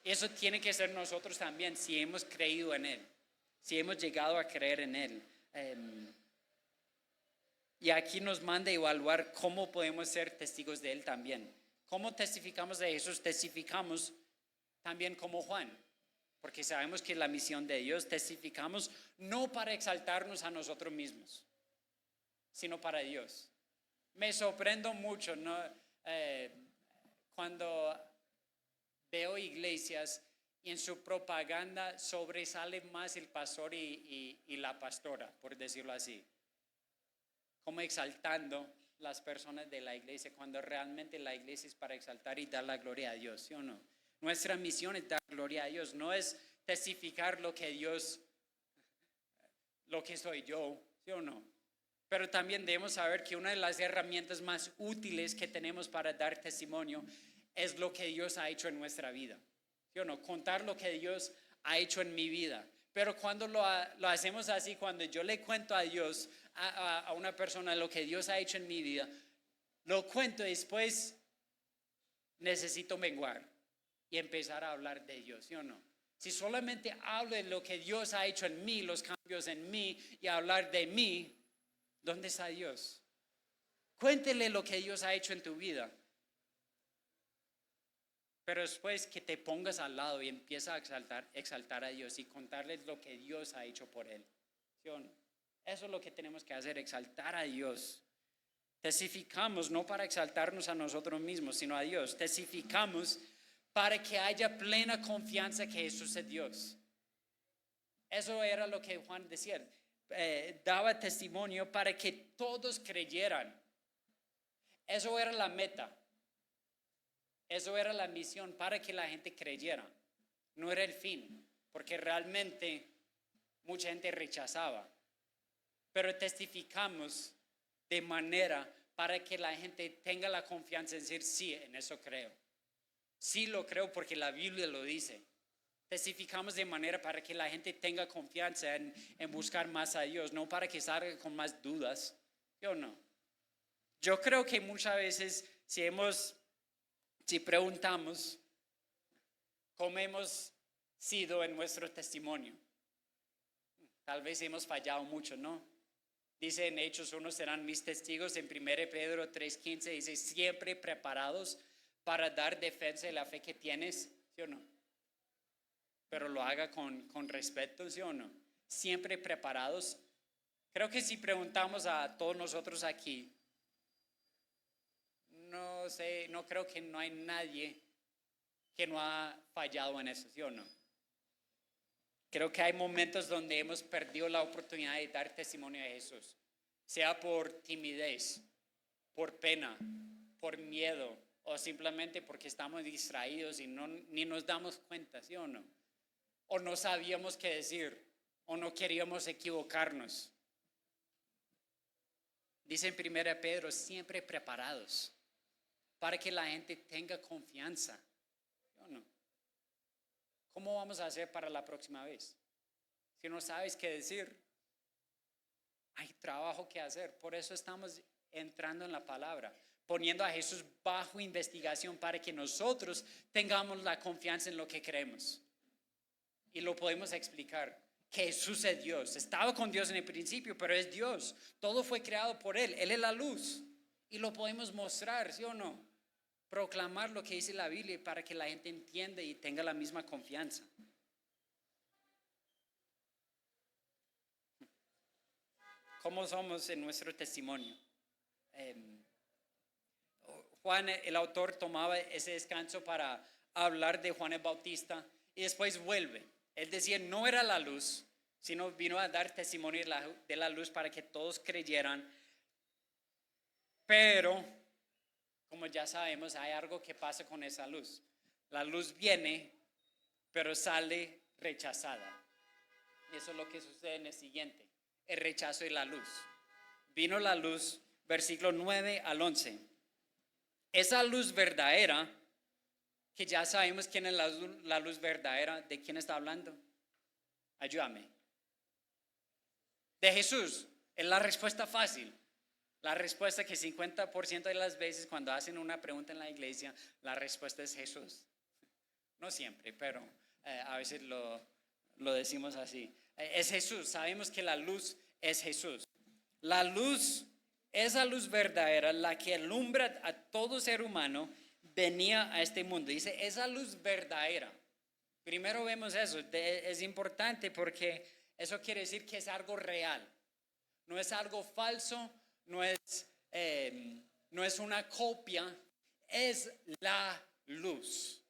Eso tiene que ser nosotros también, si hemos creído en Él, si hemos llegado a creer en Él. Y aquí nos manda a evaluar cómo podemos ser testigos de Él también. ¿Cómo testificamos de Jesús? Testificamos también como Juan, porque sabemos que la misión de Dios, testificamos no para exaltarnos a nosotros mismos, sino para Dios. Me sorprendo mucho, ¿no? Cuando veo iglesias y en su propaganda sobresale más el pastor y la pastora, por decirlo así, como exaltando las personas de la iglesia, cuando realmente la iglesia es para exaltar y dar la gloria a Dios, ¿sí o no? Nuestra misión es dar gloria a Dios, no es testificar lo que soy yo, ¿sí o no? Pero también debemos saber que una de las herramientas más útiles que tenemos para dar testimonio es lo que Dios ha hecho en nuestra vida, ¿sí o no? Contar lo que Dios ha hecho en mi vida. Pero cuando lo hacemos así, cuando yo le cuento a Dios, a una persona lo que Dios ha hecho en mi vida, lo cuento y después necesito menguar y empezar a hablar de Dios, ¿sí o no? Si solamente hablo de lo que Dios ha hecho en mí, los cambios en mí y hablar de mí, ¿dónde está Dios? Cuéntele lo que Dios ha hecho en tu vida. Pero después que te pongas al lado y empiezas a exaltar a Dios y contarles lo que Dios ha hecho por Él. ¿Sí o no? Eso es lo que tenemos que hacer, exaltar a Dios Testificamos no para exaltarnos a nosotros mismos, sino a Dios. Testificamos para que haya plena confianza que Jesús es Dios. Eso era lo que Juan decía. Daba testimonio para que todos creyeran. Eso era la meta. Eso era la misión, para que la gente creyera. No era el fin, porque realmente mucha gente rechazaba. Pero testificamos de manera para que la gente tenga la confianza en decir, sí, en eso creo. Sí lo creo porque la Biblia lo dice. Testificamos de manera para que la gente tenga confianza en buscar más a Dios, no para que salga con más dudas. Yo no. Yo creo que muchas veces si preguntamos cómo hemos sido en nuestro testimonio, tal vez hemos fallado mucho, ¿no? Dice en Hechos 1, serán mis testigos. En 1 Pedro 3:15 dice, siempre preparados para dar defensa de la fe que tienes, ¿sí o no? Pero lo haga con respeto, ¿sí o no? Siempre preparados. Creo que si preguntamos a todos nosotros aquí, no sé, no creo que no hay nadie que no ha fallado en eso, ¿sí o no? Creo que hay momentos donde hemos perdido la oportunidad de dar testimonio de Jesús, sea por timidez, por pena, por miedo o simplemente porque estamos distraídos y ni nos damos cuenta, ¿sí o no? O no sabíamos qué decir o no queríamos equivocarnos. Dice en 1 Pedro, siempre preparados para que la gente tenga confianza, ¿sí o no? ¿Cómo vamos a hacer para la próxima vez? Si no sabes qué decir, hay trabajo que hacer. Por eso estamos entrando en la palabra, poniendo a Jesús bajo investigación para que nosotros tengamos la confianza en lo que creemos. Y lo podemos explicar. Que Jesús es Dios. Estaba con Dios en el principio, pero es Dios. Todo fue creado por Él. Él es la luz. Y lo podemos mostrar, ¿sí o no? Proclamar lo que dice la Biblia para que la gente entienda y tenga la misma confianza. ¿Cómo somos en nuestro testimonio? Juan, el autor, tomaba ese descanso para hablar de Juan el Bautista y después vuelve. Él decía, no era la luz, sino vino a dar testimonio de la luz para que todos creyeran. Pero, como ya sabemos, hay algo que pasa con esa luz. La luz viene, pero sale rechazada. Y eso es lo que sucede en el siguiente, el rechazo de la luz. Vino la luz, versículo 9 al 11. Esa luz verdadera, que ya sabemos quién es la luz verdadera, ¿de quién está hablando? Ayúdame. De Jesús. Es la respuesta fácil. La respuesta que 50% de las veces cuando hacen una pregunta en la iglesia, la respuesta es Jesús. No siempre, pero a veces lo decimos así. Es Jesús. Sabemos que la luz es Jesús. La luz, esa luz verdadera, la que alumbra a todo ser humano, venía a este mundo. Dice, esa luz verdadera. Primero vemos eso. Es importante porque eso quiere decir que es algo real. No es algo falso, no es una copia, es la luz.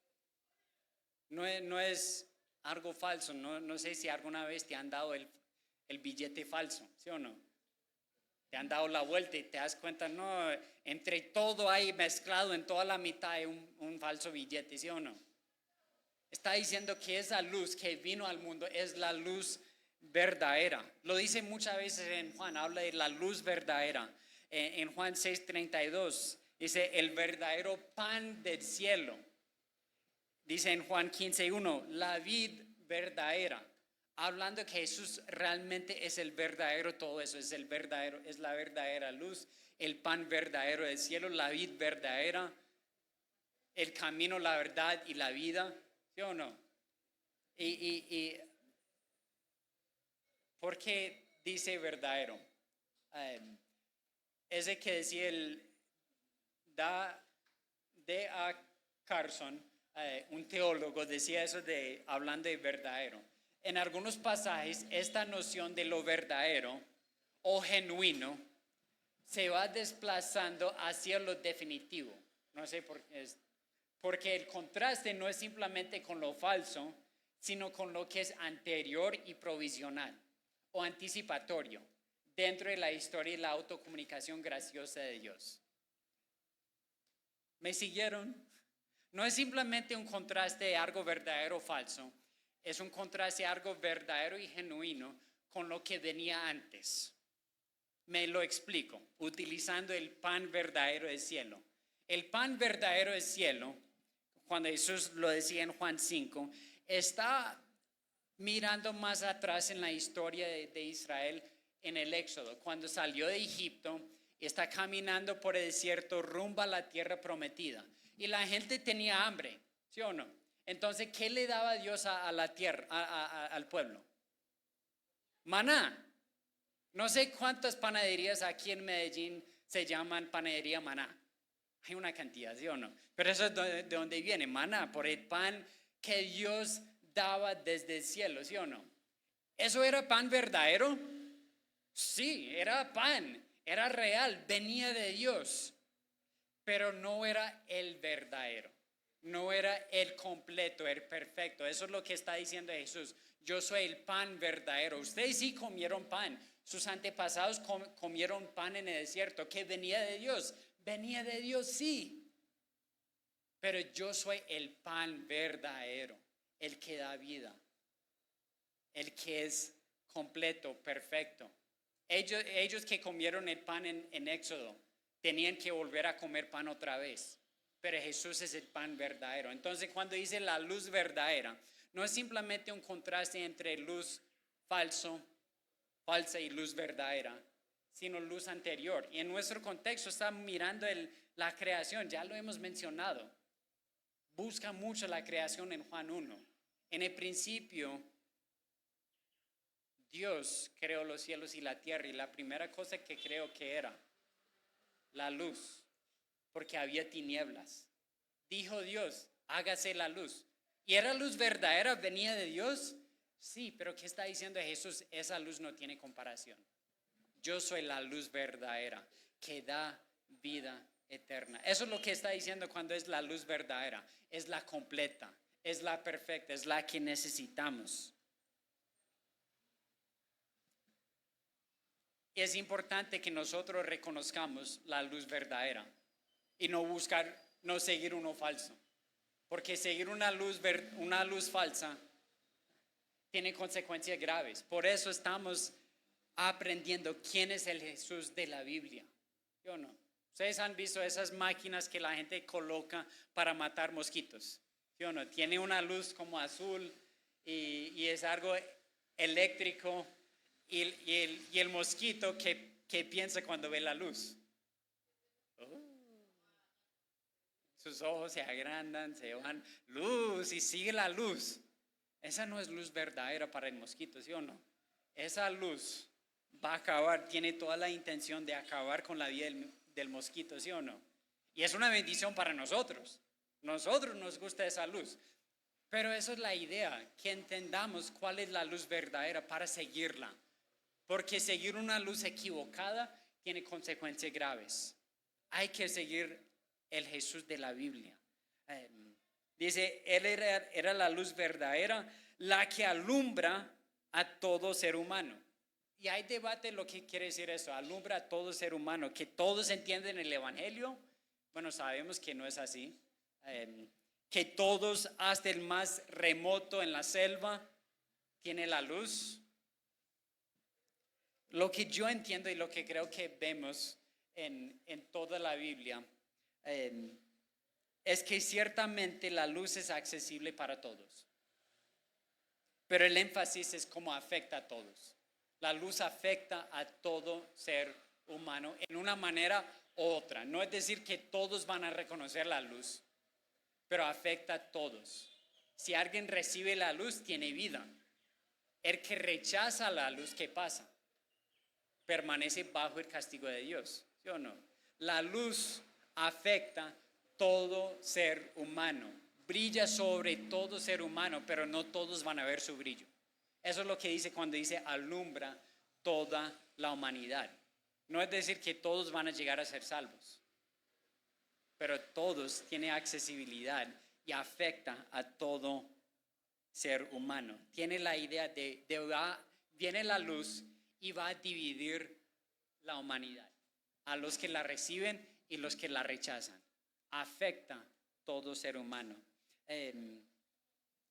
No es algo falso. No sé si alguna vez te han dado el billete falso, ¿sí o no? Te han dado la vuelta y te das cuenta, no, entre todo hay mezclado en toda la mitad hay un falso billete, ¿sí o no? Está diciendo que esa luz que vino al mundo es la luz verdadera. Lo dice muchas veces en Juan, habla de la luz verdadera. En Juan 6:32 dice el verdadero pan del cielo. Dice en Juan 15:1 la vid verdadera. Hablando que Jesús realmente es el verdadero todo eso, es la verdadera luz, el pan verdadero del cielo, la vid verdadera, el camino, la verdad y la vida, ¿sí o no? Y ¿por qué dice verdadero? Ese que decía D.A. Carson, un teólogo, decía eso hablando de verdadero. En algunos pasajes, esta noción de lo verdadero o genuino se va desplazando hacia lo definitivo. No sé por qué porque el contraste no es simplemente con lo falso, sino con lo que es anterior y provisional o anticipatorio dentro de la historia y la autocomunicación graciosa de Dios. ¿Me siguieron? No es simplemente un contraste de algo verdadero o falso, es un contraste de algo verdadero y genuino con lo que venía antes. Me lo explico, utilizando el pan verdadero del cielo. El pan verdadero del cielo, cuando Jesús lo decía en Juan 5, está mirando más atrás en la historia de Israel en el Éxodo, cuando salió de Egipto, está caminando por el desierto rumbo a la tierra prometida. Y la gente tenía hambre, ¿sí o no? Entonces, ¿qué le daba Dios a la tierra, al pueblo? Maná. No sé cuántas panaderías aquí en Medellín se llaman panadería Maná. Hay una cantidad, ¿sí o no? Pero eso es de donde viene, maná, por el pan que Dios daba desde el cielo, ¿sí o no? ¿Eso era pan verdadero? Sí, era pan, era real, venía de Dios, pero no era el verdadero, no era el completo, el perfecto. Eso es lo que está diciendo Jesús. Yo soy el pan verdadero. Ustedes sí comieron pan. Sus antepasados comieron pan en el desierto. ¿Que venía de Dios? Venía de Dios, sí. Pero yo soy el pan verdadero, el que da vida, el que es completo, perfecto. Ellos que comieron el pan en Éxodo tenían que volver a comer pan otra vez. Pero Jesús es el pan verdadero. Entonces, cuando dice la luz verdadera, no es simplemente un contraste entre luz falsa y luz verdadera, sino luz anterior. Y en nuestro contexto está mirando la creación, ya lo hemos mencionado. Busca mucho la creación en Juan 1. En el principio, Dios creó los cielos y la tierra, y la primera cosa que creó que era la luz, porque había tinieblas. Dijo Dios, hágase la luz. ¿Y era luz verdadera? ¿Venía de Dios? Sí, pero ¿qué está diciendo Jesús? Esa luz no tiene comparación. Yo soy la luz verdadera que da vida eterna. Eso es lo que está diciendo cuando es la luz verdadera. Es la completa, es la perfecta, es la que necesitamos. Y es importante que nosotros reconozcamos la luz verdadera y no seguir uno falso. Porque seguir una luz falsa tiene consecuencias graves. Por eso estamos aprendiendo quién es el Jesús de la Biblia. ¿Sí o no? Ustedes han visto esas máquinas que la gente coloca para matar mosquitos. ¿Sí o no? Tiene una luz como azul y es algo eléctrico. Y el mosquito que piensa cuando ve la luz. Sus ojos se agrandan, se van, luz, y sigue la luz. Esa no es luz verdadera para el mosquito, ¿sí o no? Esa luz va a acabar, tiene toda la intención de acabar con la vida del mosquito, ¿sí o no? Y es una bendición para nosotros. Nosotros nos gusta esa luz. Pero eso es la idea, que entendamos cuál es la luz verdadera para seguirla. Porque seguir una luz equivocada tiene consecuencias graves. Hay que seguir el Jesús de la Biblia. Dice, Él era la luz verdadera, la que alumbra a todo ser humano. Y hay debate lo que quiere decir eso, alumbra a todo ser humano. Que todos entienden el Evangelio. Bueno, sabemos que no es así. Que todos, hasta el más remoto en la selva, tiene la luz. Lo que yo entiendo y lo que creo que vemos en toda la Biblia es que ciertamente la luz es accesible para todos, pero el énfasis es cómo afecta a todos. La luz afecta a todo ser humano en una manera u otra. No es decir que todos van a reconocer la luz, pero afecta a todos. Si alguien recibe la luz, tiene vida. El que rechaza la luz, ¿qué pasa? Permanece bajo el castigo de Dios, ¿sí o no? La luz afecta todo ser humano, brilla sobre todo ser humano, pero no todos van a ver su brillo. Eso es lo que dice cuando dice alumbra toda la humanidad. No es decir que todos van a llegar a ser salvos, pero todos tienen accesibilidad y afecta a todo ser humano. Tiene la idea viene la luz y va a dividir la humanidad, a los que la reciben y los que la rechazan. Afecta todo ser humano.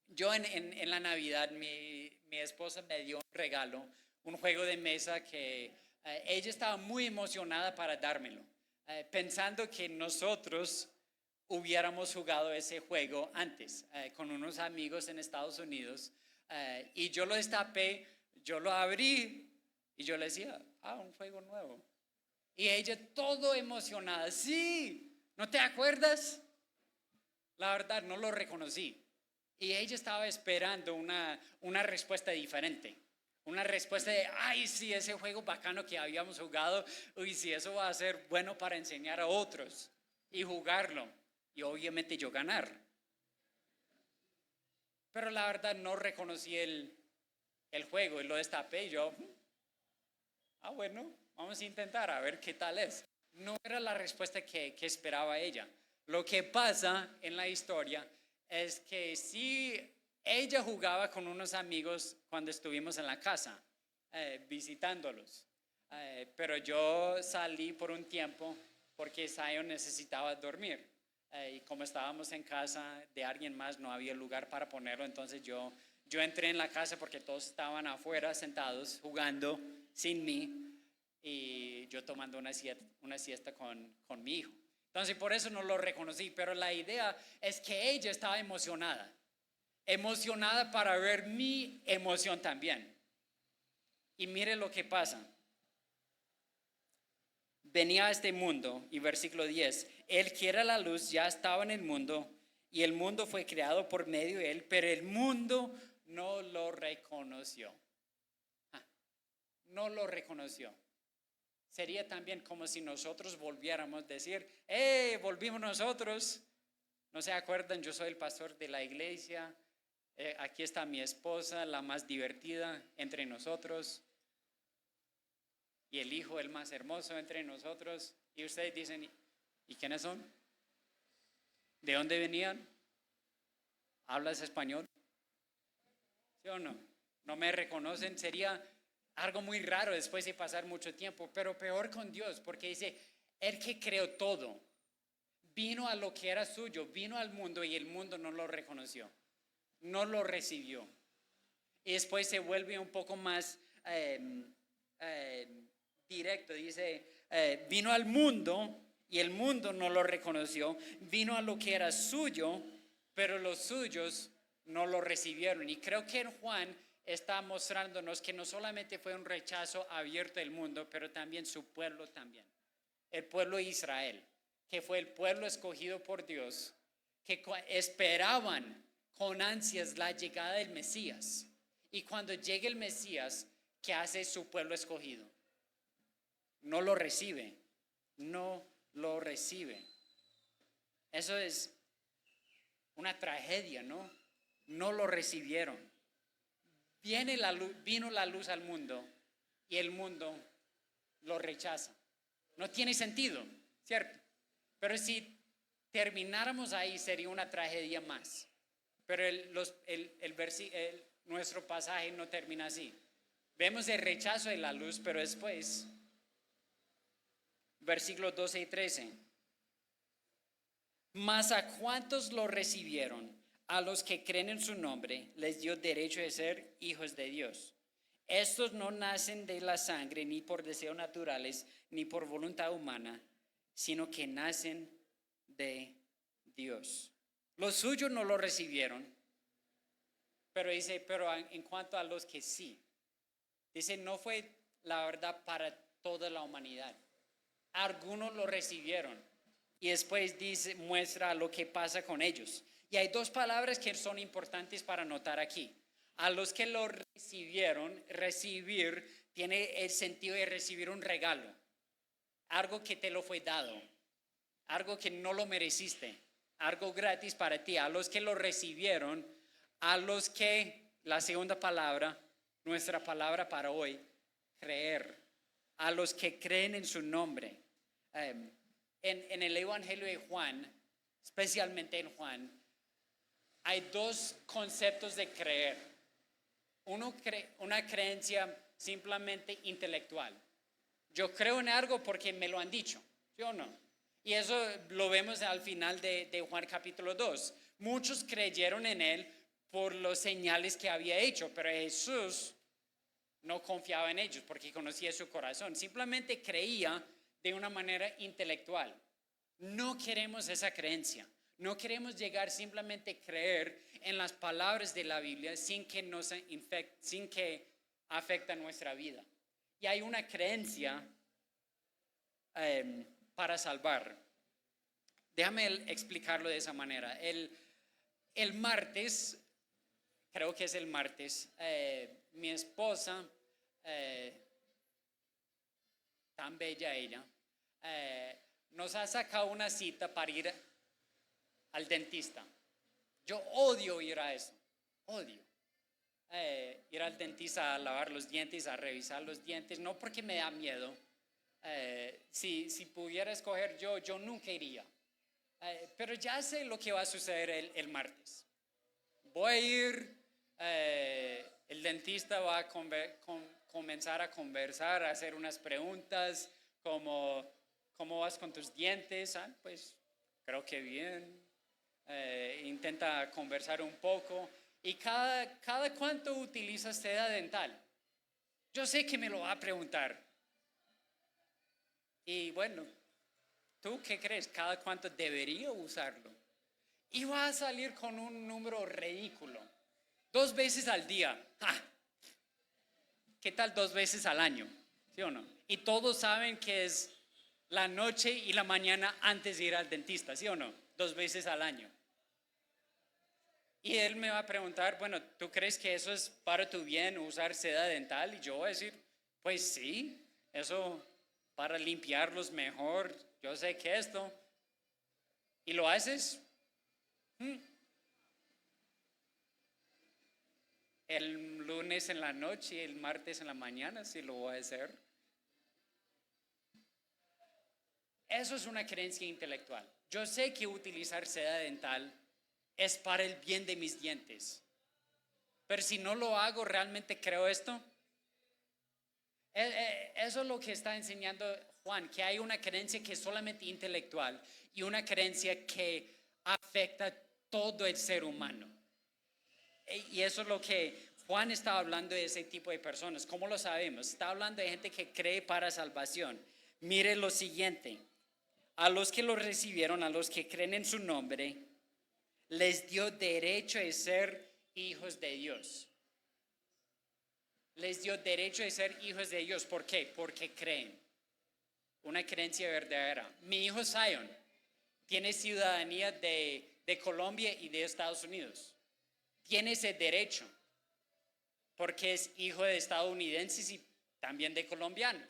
Yo en la Navidad, mi esposa me dio un regalo, un juego de mesa que ella estaba muy emocionada para dármelo, pensando que nosotros hubiéramos jugado ese juego antes con unos amigos en Estados Unidos, y yo lo destapé, yo lo abrí y yo le decía, un juego nuevo. Y ella todo emocionada, sí, ¿no te acuerdas? La verdad no lo reconocí. Y ella estaba esperando una respuesta diferente. Una respuesta de, ay, sí, ese juego bacano que habíamos jugado, uy, sí, eso va a ser bueno para enseñar a otros y jugarlo. Y obviamente yo ganar. Pero la verdad no reconocí el juego y lo destapé y yo, bueno, vamos a intentar a ver qué tal es. No era la respuesta que esperaba ella. Lo que pasa en la historia es que sí, ella jugaba con unos amigos cuando estuvimos en la casa, visitándolos. Pero yo salí por un tiempo porque Zion necesitaba dormir. Y como estábamos en casa de alguien más, no había lugar para ponerlo. Entonces yo entré en la casa porque todos estaban afuera sentados jugando sin mí. Y yo tomando una siesta con mi hijo. Entonces por eso no lo reconocí, pero la idea es que ella estaba emocionada para ver mi emoción también. Y mire lo que pasa. Venía a este mundo, y versículo 10, Él que era la luz ya estaba en el mundo, y el mundo fue creado por medio de Él, pero el mundo no lo reconoció. No lo reconoció. Sería también como si nosotros volviéramos a decir, volvimos nosotros. ¿No se acuerdan? Yo soy el pastor de la iglesia. Aquí está mi esposa, la más divertida entre nosotros. Y el hijo, el más hermoso entre nosotros. Y ustedes dicen, ¿y quiénes son? ¿De dónde venían? ¿Hablas español? ¿Sí o no? ¿No me reconocen? Sería algo muy raro después de pasar mucho tiempo, pero peor con Dios, porque dice, Él que creó todo, vino a lo que era suyo, vino al mundo y el mundo no lo reconoció, no lo recibió. Y después se vuelve un poco más directo, dice, vino al mundo y el mundo no lo reconoció, vino a lo que era suyo, pero los suyos no lo recibieron. Y creo que en Juan está mostrándonos que no solamente fue un rechazo abierto del mundo, pero también su pueblo también. El pueblo de Israel, que fue el pueblo escogido por Dios, que esperaban con ansias la llegada del Mesías. Y cuando llegue el Mesías, ¿qué hace su pueblo escogido? No lo recibe, no lo recibe. Eso es una tragedia, ¿no? No lo recibieron. Vino la luz al mundo y el mundo lo rechaza. No tiene sentido, ¿cierto? Pero si termináramos ahí sería una tragedia más. Pero nuestro pasaje no termina así. Vemos el rechazo de la luz, pero después, versículos 12 y 13. Mas a cuantos lo recibieron, a los que creen en su nombre, les dio derecho de ser hijos de Dios. Estos no nacen de la sangre, ni por deseos naturales, ni por voluntad humana, sino que nacen de Dios. Los suyos no lo recibieron, pero dice, pero en cuanto a los que sí, dice, no fue la verdad para toda la humanidad. Algunos lo recibieron y después dice, muestra lo que pasa con ellos. Y hay dos palabras que son importantes para notar aquí. A los que lo recibieron, recibir tiene el sentido de recibir un regalo, algo que te lo fue dado, algo que no lo mereciste, algo gratis para ti. A los que lo recibieron, a los que, la segunda palabra, nuestra palabra para hoy, creer. a los que creen en su nombre. En el Evangelio de Juan, especialmente en Juan, hay dos conceptos de creer. Una creencia simplemente intelectual. Yo creo en algo porque me lo han dicho, ¿sí o no? Y eso lo vemos al final de Juan capítulo 2. Muchos creyeron en él por los señales que había hecho, pero Jesús no confiaba en ellos porque conocía su corazón. Simplemente creía de una manera intelectual. No queremos esa creencia. No queremos llegar simplemente a creer en las palabras de la Biblia sin que afecte nuestra vida. Y hay una creencia para salvar. Déjame explicarlo de esa manera. El martes, creo que es el martes, mi esposa, tan bella ella, nos ha sacado una cita para ir al dentista. Yo odio ir a eso, odio. Ir al dentista a lavar los dientes, a revisar los dientes, no porque me da miedo. Si pudiera escoger yo nunca iría. Pero ya sé lo que va a suceder el martes. Voy a ir, el dentista va a comenzar a conversar, a hacer unas preguntas, como ¿cómo vas con tus dientes? Pues creo que bien. Intenta conversar un poco. ¿Y cada cuánto utilizas seda dental? Yo sé que me lo va a preguntar. Y bueno, ¿tú qué crees? ¿Cada cuánto debería usarlo? Y va a salir con un número ridículo. 2 veces al día. ¡Ja! ¿Qué tal 2 veces al año? ¿Sí o no? Y todos saben que es la noche y la mañana antes de ir al dentista, ¿sí o no? 2 veces al año. Y él me va a preguntar, bueno, ¿tú crees que eso es para tu bien usar seda dental? Y yo voy a decir, pues sí, eso para limpiarlos mejor, yo sé que esto. ¿Y lo haces? El lunes en la noche y el martes en la mañana, sí lo voy a hacer. Eso es una creencia intelectual. Yo sé que utilizar seda dental es para el bien de mis dientes. Pero si no lo hago, ¿realmente creo esto? Eso es lo que está enseñando Juan, que hay una creencia que es solamente intelectual y una creencia que afecta a todo el ser humano. Y eso es lo que Juan estaba hablando de ese tipo de personas. ¿Cómo lo sabemos? Está hablando de gente que cree para salvación. Mire lo siguiente. A los que lo recibieron, a los que creen en su nombre, les dio derecho de ser hijos de Dios. Les dio derecho de ser hijos de Dios. ¿Por qué? Porque creen. Una creencia verdadera. Mi hijo Zion tiene ciudadanía de Colombia y de Estados Unidos. Tiene ese derecho porque es hijo de estadounidenses y también de colombianos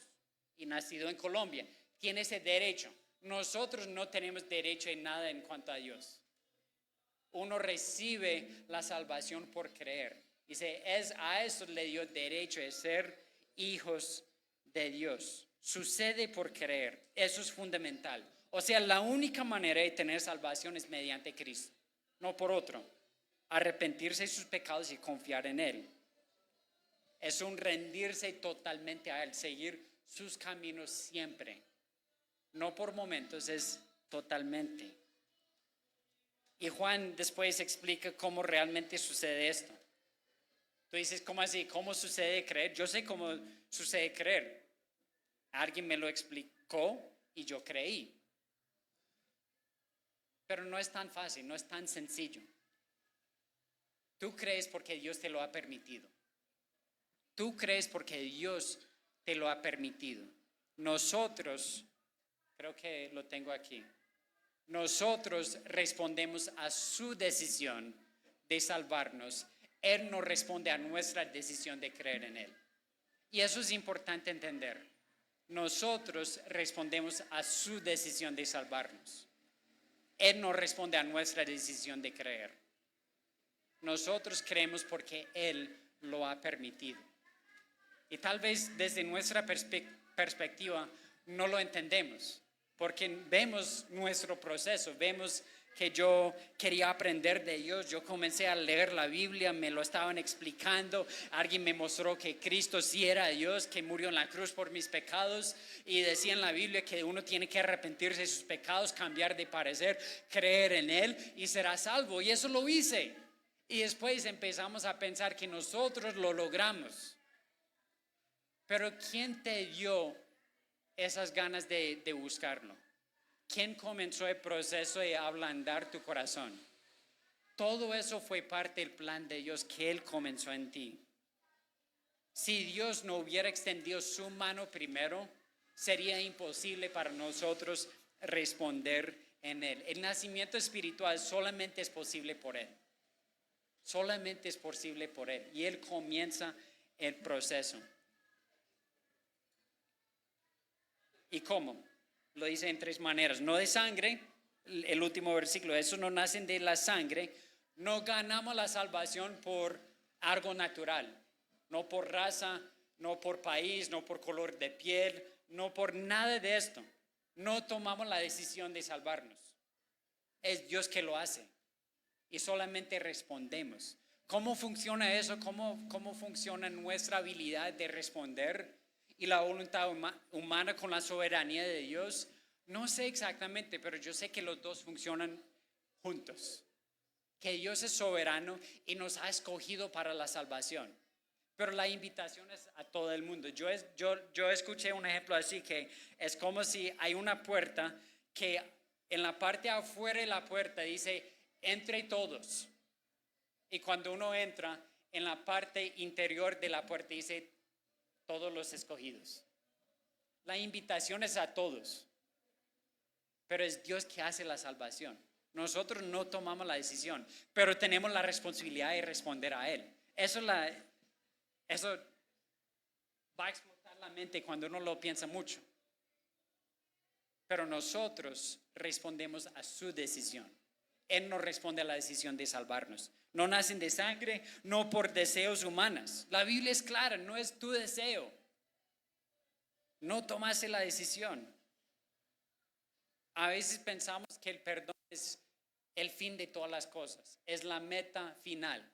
y nacido en Colombia. Tiene ese derecho. Nosotros no tenemos derecho en nada en cuanto a Dios. Uno recibe la salvación por creer. Dice, a eso le dio derecho de ser hijos de Dios. Sucede por creer. Eso es fundamental. O sea, la única manera de tener salvación es mediante Cristo, no por otro. Arrepentirse de sus pecados y confiar en Él. Es un rendirse totalmente a Él, seguir sus caminos siempre. No por momentos, es totalmente. Y Juan después explica cómo realmente sucede esto. Tú dices, ¿cómo así? ¿Cómo sucede creer? Yo sé cómo sucede creer. Alguien me lo explicó y yo creí. Pero no es tan fácil, no es tan sencillo. Tú crees porque Dios te lo ha permitido. Tú crees porque Dios te lo ha permitido. Nosotros, creo que lo tengo aquí. Nosotros respondemos a su decisión de salvarnos. Él no responde a nuestra decisión de creer en Él. Y eso es importante entender. Nosotros respondemos a su decisión de salvarnos. Él no responde a nuestra decisión de creer. Nosotros creemos porque Él lo ha permitido. Y tal vez desde nuestra perspectiva, no lo entendemos, porque vemos nuestro proceso, vemos que yo quería aprender de Dios, yo comencé a leer la Biblia, me lo estaban explicando, alguien me mostró que Cristo sí era Dios, que murió en la cruz por mis pecados, y decía en la Biblia que uno tiene que arrepentirse de sus pecados, cambiar de parecer, creer en Él y será salvo, y eso lo hice. Y después empezamos a pensar que nosotros lo logramos. Pero ¿quién te dio esas ganas de buscarlo? ¿Quién comenzó el proceso de ablandar tu corazón? Todo eso fue parte del plan de Dios que Él comenzó en ti. Si Dios no hubiera extendido su mano primero, sería imposible para nosotros responder en Él. El nacimiento espiritual solamente es posible por Él. Solamente es posible por Él. Y Él comienza el proceso. ¿Y cómo? Lo dice en 3 maneras. No de sangre, el último versículo, esos no nacen de la sangre. No ganamos la salvación por algo natural, no por raza, no por país, no por color de piel, no por nada de esto. No tomamos la decisión de salvarnos. Es Dios que lo hace y solamente respondemos. ¿Cómo funciona eso? ¿Cómo funciona nuestra habilidad de responder y la voluntad humana con la soberanía de Dios? No sé exactamente, pero yo sé que los dos funcionan juntos. Que Dios es soberano y nos ha escogido para la salvación. Pero la invitación es a todo el mundo. Yo escuché un ejemplo así, que es como si hay una puerta que en la parte afuera de la puerta dice, entre todos. Y cuando uno entra, en la parte interior de la puerta dice, todos los escogidos. La invitación es a todos, pero es Dios que hace la salvación. Nosotros no tomamos la decisión, pero tenemos la responsabilidad de responder a Él. Eso va a explotar la mente cuando uno lo piensa mucho. Pero nosotros respondemos a su decisión. Él no responde a la decisión de salvarnos. No nacen de sangre, no por deseos humanos. La Biblia es clara, no es tu deseo. No tomaste la decisión. A veces pensamos que el perdón es el fin de todas las cosas, es la meta final.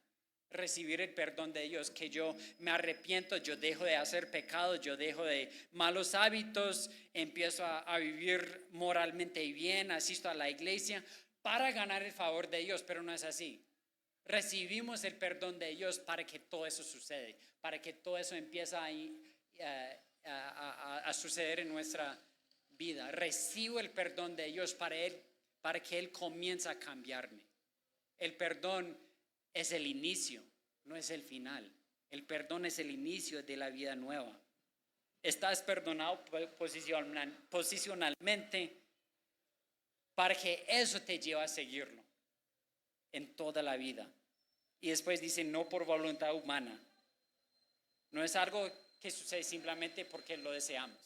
Recibir el perdón de Dios, que yo me arrepiento, yo dejo de hacer pecados, yo dejo de malos hábitos, empiezo a vivir moralmente bien, asisto a la iglesia para ganar el favor de Dios, pero no es así. Recibimos el perdón de Dios para que todo eso sucede, para que todo eso empiece a suceder en nuestra vida. Recibo el perdón de Dios para que Él comience a cambiarme. El perdón es el inicio, no es el final. El perdón es el inicio de la vida nueva. Estás perdonado posicionalmente para que eso te lleve a seguirlo en toda la vida. Y después dice, no por voluntad humana. No es algo que sucede simplemente porque lo deseamos.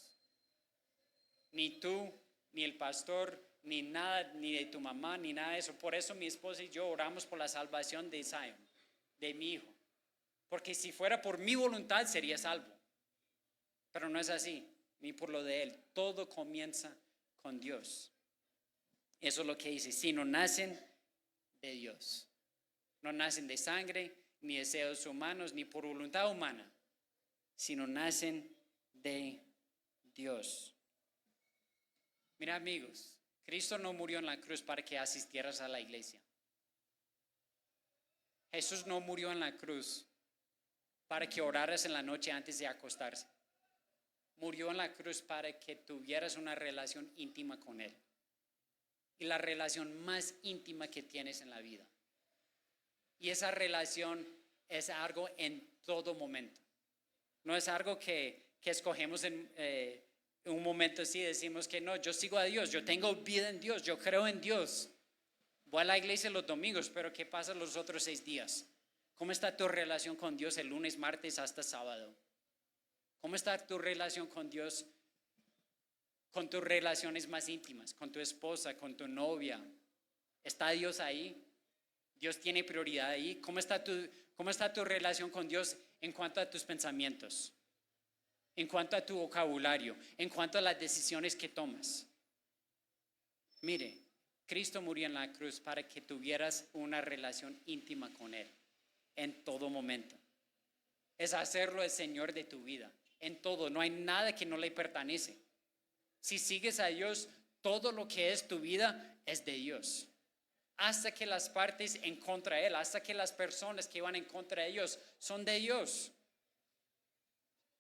Ni tú, ni el pastor, ni nada, ni de tu mamá, ni nada de eso. Por eso mi esposa y yo oramos por la salvación de Zion, de mi hijo. Porque si fuera por mi voluntad sería salvo. Pero no es así, ni por lo de él. Todo comienza con Dios. Eso es lo que dice. Si no nacen de Dios. No nacen de sangre, ni deseos humanos, ni por voluntad humana, sino nacen de Dios. Mira, amigos, Cristo no murió en la cruz para que asistieras a la iglesia. Jesús no murió en la cruz para que oraras en la noche antes de acostarse. Murió en la cruz para que tuvieras una relación íntima con Él. Y la relación más íntima que tienes en la vida. Y esa relación es algo en todo momento. No es algo que escogemos en un momento así, decimos que no, yo sigo a Dios, yo tengo vida en Dios, yo creo en Dios. Voy a la iglesia los domingos, pero ¿qué pasa los otros 6 días? ¿Cómo está tu relación con Dios el lunes, martes hasta sábado? ¿Cómo está tu relación con Dios, con tus relaciones más íntimas, con tu esposa, con tu novia? ¿Está Dios ahí? ¿Dios tiene prioridad ahí? ¿Cómo está tu relación con Dios en cuanto a tus pensamientos? en cuanto a tu vocabulario, en cuanto a las decisiones que tomas. Mire, Cristo murió en la cruz para que tuvieras una relación íntima con Él en todo momento. Es hacerlo el Señor de tu vida, en todo. No hay nada que no le pertenece. Si sigues a Dios, todo lo que es tu vida es de Dios. Hasta que las partes en contra de Él, hasta que las personas que van en contra de ellos son de Dios.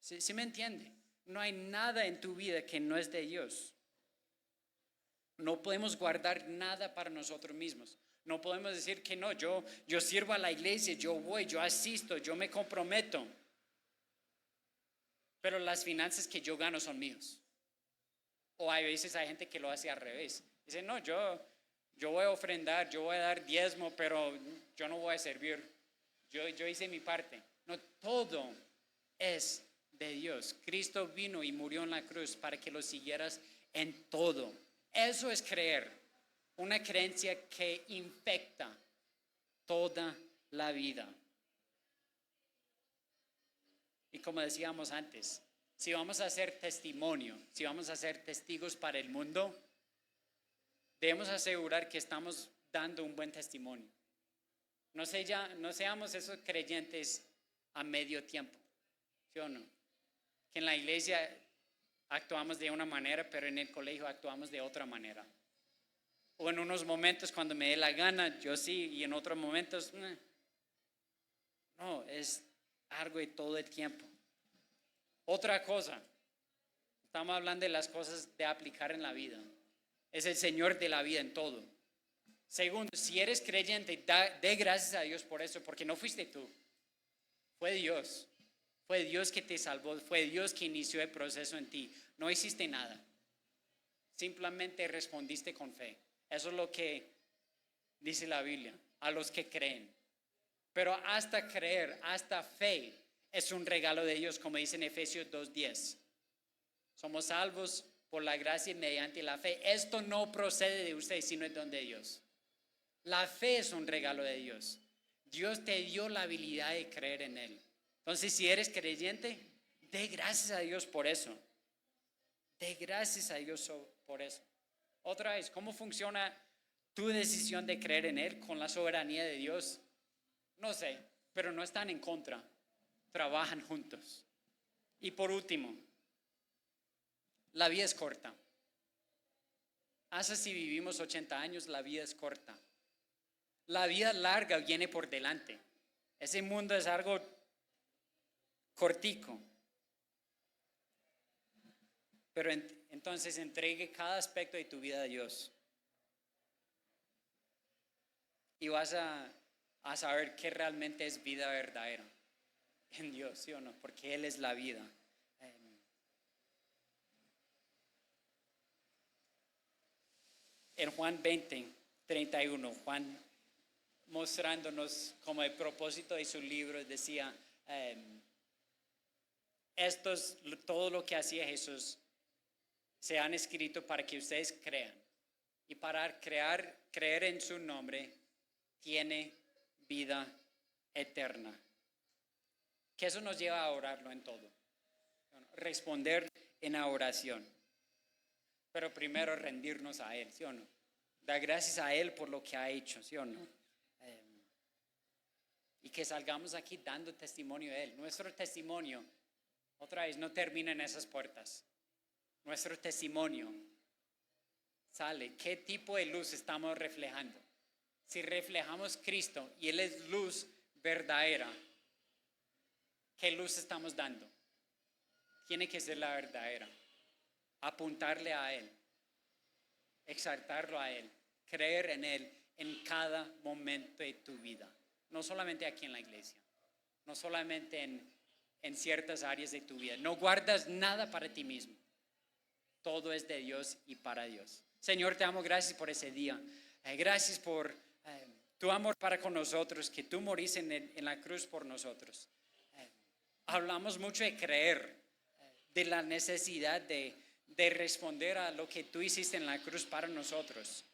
¿Sí me entiende? No hay nada en tu vida que no es de Dios. No podemos guardar nada para nosotros mismos. No podemos decir que no, yo sirvo a la iglesia, yo voy, yo asisto, yo me comprometo. Pero las finanzas que yo gano son míos. O hay veces hay gente que lo hace al revés. Dice, no, yo voy a ofrendar, yo voy a dar diezmo, pero yo no voy a servir. Yo hice mi parte. No, todo es de Dios. Cristo vino y murió en la cruz para que lo siguieras en todo. Eso es creer. Una creencia que infecta toda la vida. Y como decíamos antes, si vamos a hacer testimonio, si vamos a ser testigos para el mundo, debemos asegurar que estamos dando un buen testimonio. No seamos esos creyentes a medio tiempo, ¿sí o no? Que en la iglesia actuamos de una manera, pero en el colegio actuamos de otra manera. O en unos momentos cuando me dé la gana, yo sí, y en otros momentos, no, es algo de todo el tiempo. Otra cosa, estamos hablando de las cosas de aplicar en la vida. Es el Señor de la vida en todo. Segundo, si eres creyente, dé gracias a Dios por eso, porque no fuiste tú, fue Dios. Fue Dios que te salvó, fue Dios que inició el proceso en ti. No hiciste nada, simplemente respondiste con fe. Eso es lo que dice la Biblia, a los que creen. Pero hasta creer, hasta fe, es un regalo de Dios, como dice en Efesios 2:10. Somos salvos por la gracia y mediante la fe. Esto no procede de ustedes, sino es don de Dios. La fe es un regalo de Dios. Dios te dio la habilidad de creer en Él. Entonces, si eres creyente, dé gracias a Dios por eso. Dé gracias a Dios por eso. Otra vez, ¿cómo funciona tu decisión de creer en Él con la soberanía de Dios? No sé, pero no están en contra. Trabajan juntos. Y por último, la vida es corta. Hasta si vivimos 80 años, la vida es corta. La vida larga viene por delante. Ese mundo es algo cortico. Pero entonces entregue cada aspecto de tu vida a Dios. Y vas a saber qué realmente es vida verdadera en Dios, ¿sí o no? Porque Él es la vida. En Juan 20:31, Juan mostrándonos como el propósito de su libro, decía, todo lo que hacía Jesús se han escrito para que ustedes crean. Y para creer en su nombre tiene vida eterna. Que eso nos lleva a orarlo en todo. Responder en la oración. Pero primero rendirnos a Él, ¿sí o no? Dar gracias a Él por lo que ha hecho, ¿sí o no? Y que salgamos aquí dando testimonio de Él. Nuestro testimonio, otra vez, no termina en esas puertas. Nuestro testimonio sale. ¿Qué tipo de luz estamos reflejando? Si reflejamos Cristo y Él es luz verdadera, ¿qué luz estamos dando? Tiene que ser la verdadera. Apuntarle a Él, exaltarlo a Él, creer en Él en cada momento de tu vida. No solamente aquí en la iglesia, no solamente en ciertas áreas de tu vida. No guardas nada para ti mismo. Todo es de Dios y para Dios. Señor, te amo, gracias por ese día. Gracias por tu amor para con nosotros, que tú moriste en la cruz por nosotros. Hablamos mucho de creer, de la necesidad de responder a lo que tú hiciste en la cruz para nosotros.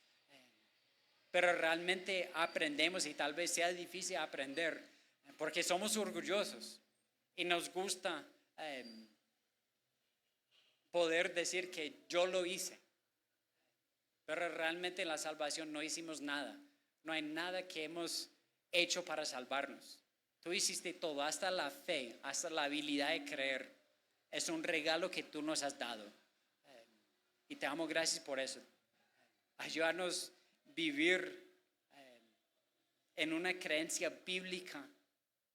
Pero realmente aprendemos, y tal vez sea difícil aprender, porque somos orgullosos y nos gusta poder decir que yo lo hice. Pero realmente en la salvación no hicimos nada. No hay nada que hemos hecho para salvarnos. Tú hiciste todo, hasta la fe, hasta la habilidad de creer. Es un regalo que tú nos has dado. Y te damos gracias por eso. Ayúdanos a vivir en una creencia bíblica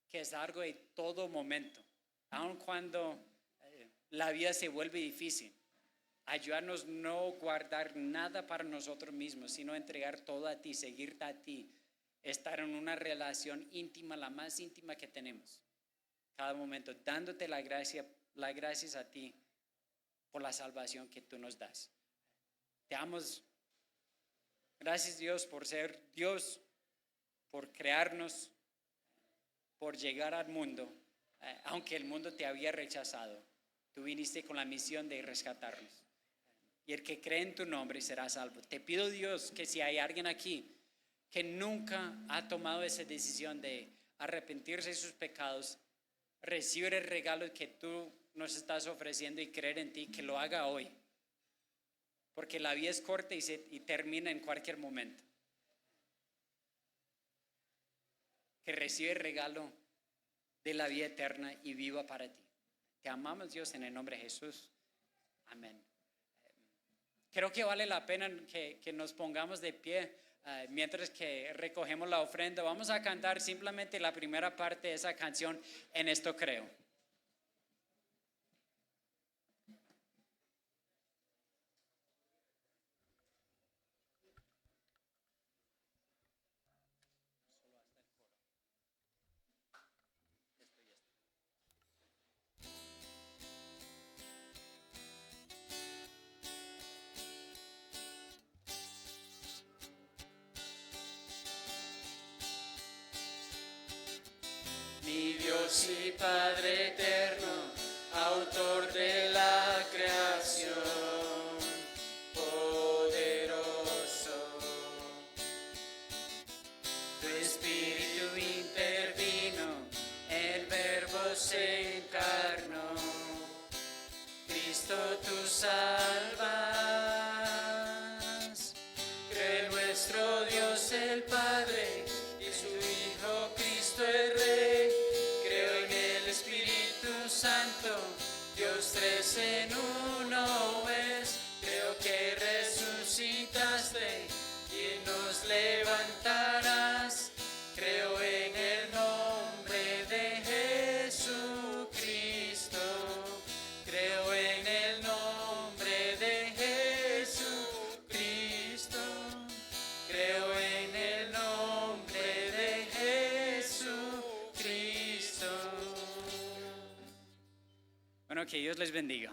que es algo de todo momento. Aun cuando la vida se vuelve difícil. Ayúdanos no guardar nada para nosotros mismos, sino entregar todo a ti, seguirte a ti, estar en una relación íntima, la más íntima que tenemos. Cada momento, dándote las gracias a ti por la salvación que tú nos das. Te damos gracias, Dios, por ser Dios, por crearnos, por llegar al mundo, aunque el mundo te había rechazado. Tú viniste con la misión de rescatarnos. Y el que cree en tu nombre será salvo. Te pido, Dios, que si hay alguien aquí que nunca ha tomado esa decisión de arrepentirse de sus pecados, recibir el regalo que tú nos estás ofreciendo y creer en ti, que lo haga hoy. Porque la vida es corta y termina en cualquier momento. Que recibe el regalo de la vida eterna y viva para ti. Te amamos, Dios, en el nombre de Jesús. Amén. Creo que vale la pena que nos pongamos de pie mientras que recogemos la ofrenda. Vamos a cantar simplemente la primera parte de esa canción, En esto creo. Mi Dios y Padre eterno, autor de la creación, poderoso. Tu Espíritu intervino, el Verbo se encarnó. Cristo tú salvas. Cree nuestro Dios el Padre y su Hijo Cristo el Rey. Creo en el Espíritu Santo, Dios tres en uno es. Creo que resucitaste y nos levantarás. Creo en el nombre de Jesucristo. Creo en el nombre de Jesucristo. Creo en el nombre de Jesucristo. Bueno, que Dios les bendiga.